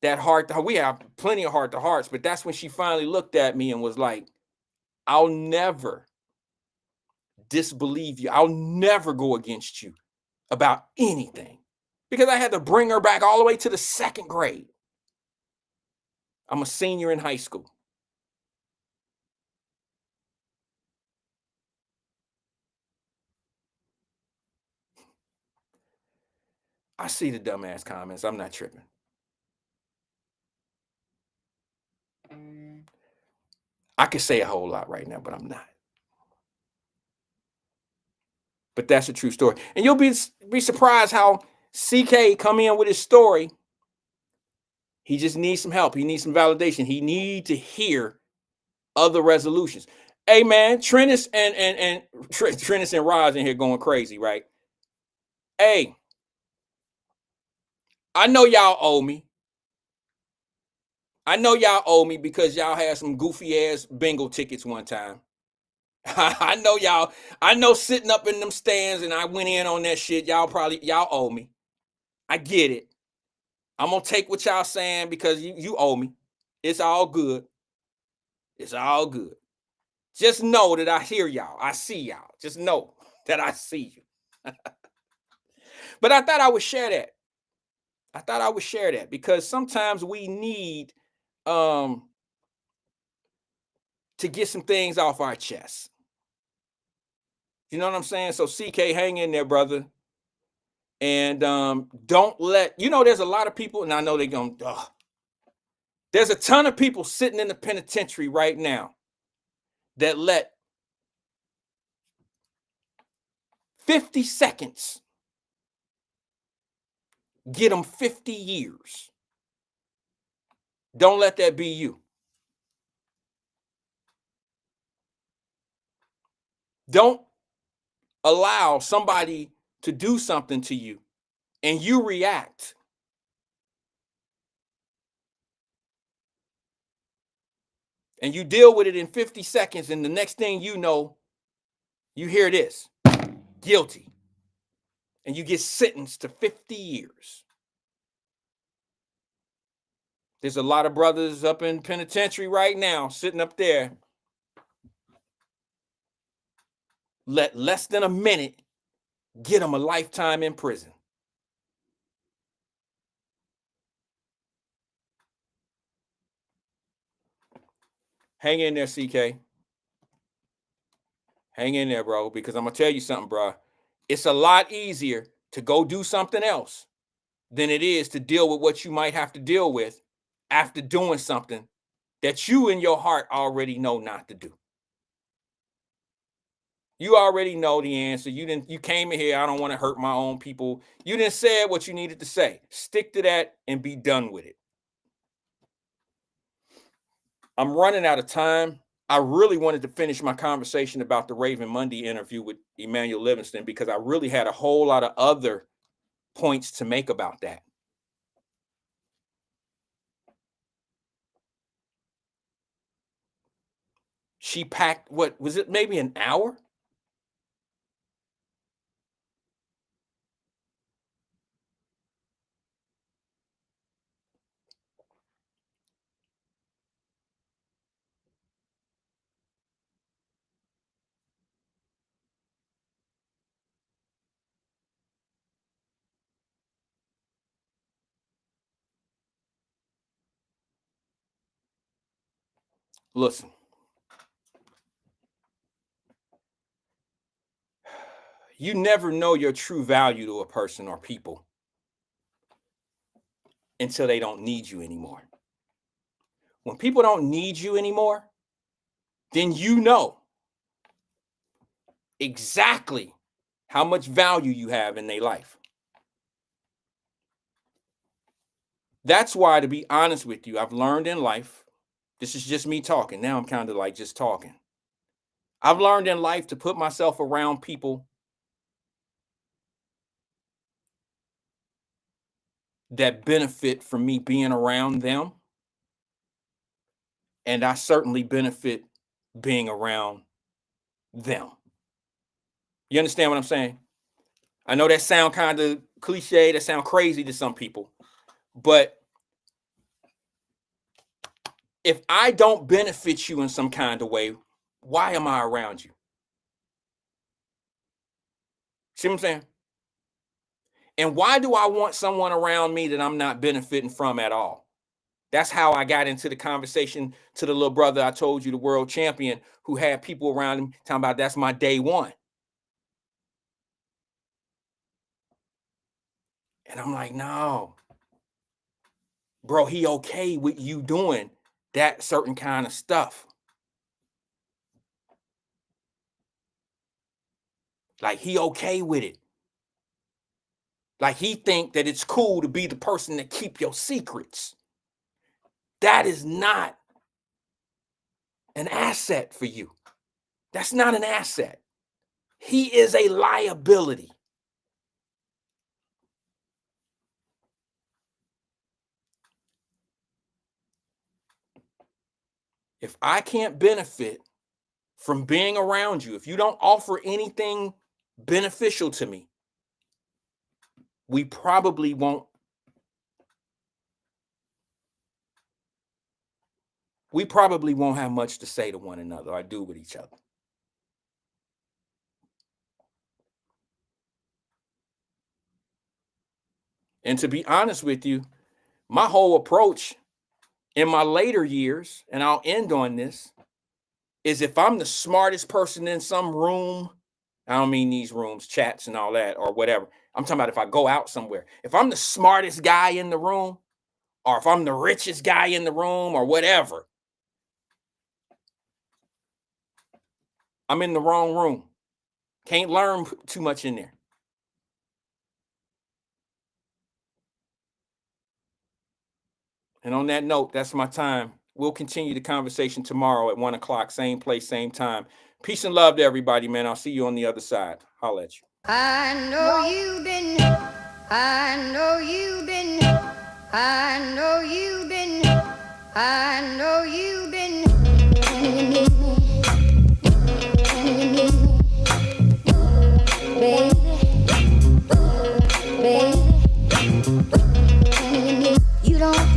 Speaker 2: that heart. We have plenty of heart to hearts, but that's when she finally looked at me and was like, I'll never disbelieve you. I'll never go against you about anything, because I had to bring her back all the way to the 2nd grade. I'm a senior in high school. I see the dumbass comments. I'm not tripping. I could say a whole lot right now, but I'm not. But that's a true story. And you'll be surprised how CK come in with his story. He just needs some help. He needs some validation. He needs to hear other resolutions. Hey man, Trennis and Trennis and Roz in here going crazy, right? Hey, I know y'all owe me. I know y'all owe me because y'all had some goofy ass bingo tickets one time. I know y'all. I know sitting up in them stands and I went in on that shit. Y'all owe me. I get it. I'm gonna take what y'all saying because you owe me. It's all good. It's all good. Just know that I hear y'all. I see y'all. Just know that I see you. But I thought I would share that. Because sometimes we need to get some things off our chest. You know what I'm saying? So CK, hang in there, brother. And don't let, there's a lot of people, and I know they're going to, there's a ton of people sitting in the penitentiary right now that let 50 seconds get them 50 years. Don't let that be you. Don't allow somebody to do something to you and you react. And you deal with it in 50 seconds, and the next thing you know, you hear this, guilty. And you get sentenced to 50 years. There's a lot of brothers up in penitentiary right now, sitting up there. Let less than a minute get them a lifetime in prison. Hang in there, CK. Hang in there, bro, because I'm going to tell you something, bro. It's a lot easier to go do something else than it is to deal with what you might have to deal with after doing something that you in your heart already know not to do. You already know the answer. You came in here, I don't want to hurt my own people. You didn't say what you needed to say. Stick to that and be done with it. I'm running out of time. I really wanted to finish my conversation about the Raven Monday interview with Emmanuel Livingston because I really had a whole lot of other points to make about that. She packed, what was it, maybe an hour? Listen, you never know your true value to a person or people until they don't need you anymore. When people don't need you anymore, then you know exactly how much value you have in their life. That's why, to be honest with you, I've learned in life, this is just me talking. Now I'm kind of like just talking. I've learned in life to put myself around people that benefit from me being around them. And I certainly benefit being around them. You understand what I'm saying? I know that sound kind of cliche, that sound crazy to some people, but if I don't benefit you in some kind of way, why am I around you? See what I'm saying? And why do I want someone around me that I'm not benefiting from at all? That's how I got into the conversation to the little brother I told you, the world champion, who had people around him talking about that's my day one. And I'm like, no, bro, he okay with you doing that certain kind of stuff. Like, he okay with it. Like, he think that it's cool to be the person that keep your secrets. That is not an asset for you. That's not an asset. He is a liability. If I can't benefit from being around you, if you don't offer anything beneficial to me, we probably won't have much to say to one another or do with each other. And to be honest with you, my whole approach in my later years, and I'll end on this, is if I'm the smartest person in some room, I don't mean these rooms, chats and all that or whatever. I'm talking about if I go out somewhere. If I'm the smartest guy in the room, or if I'm the richest guy in the room or whatever, I'm in the wrong room. Can't learn too much in there. And on that note, that's my time. We'll continue the conversation tomorrow at 1 o'clock, same place, same time. Peace and love to everybody, man. I'll see you on the other side. Holla at you. I know you've been, I know you've been, I know you've been, I know you've been. Baby, baby, you don't.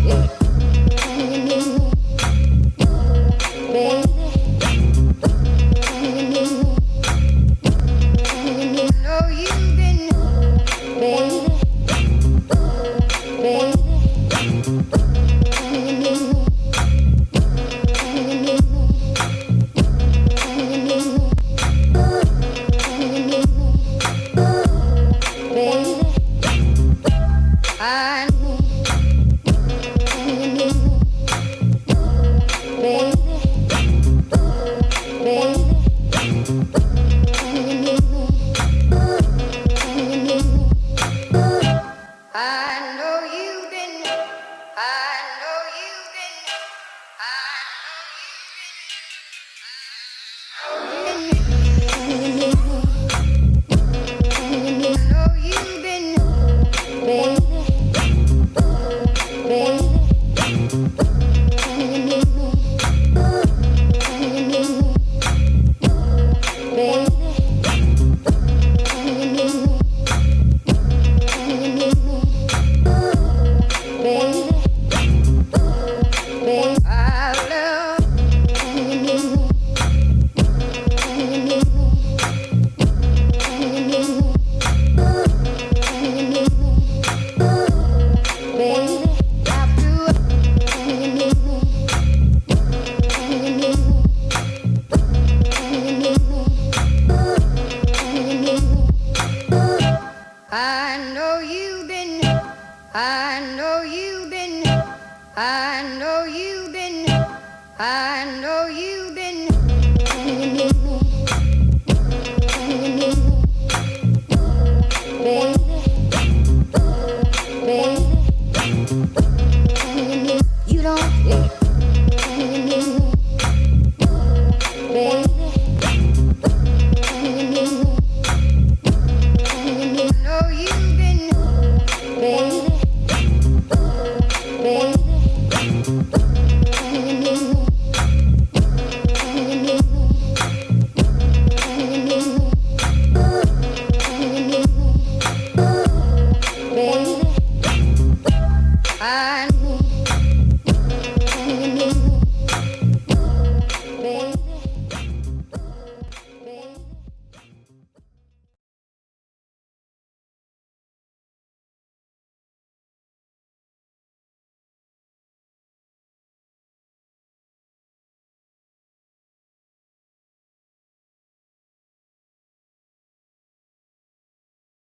Speaker 2: I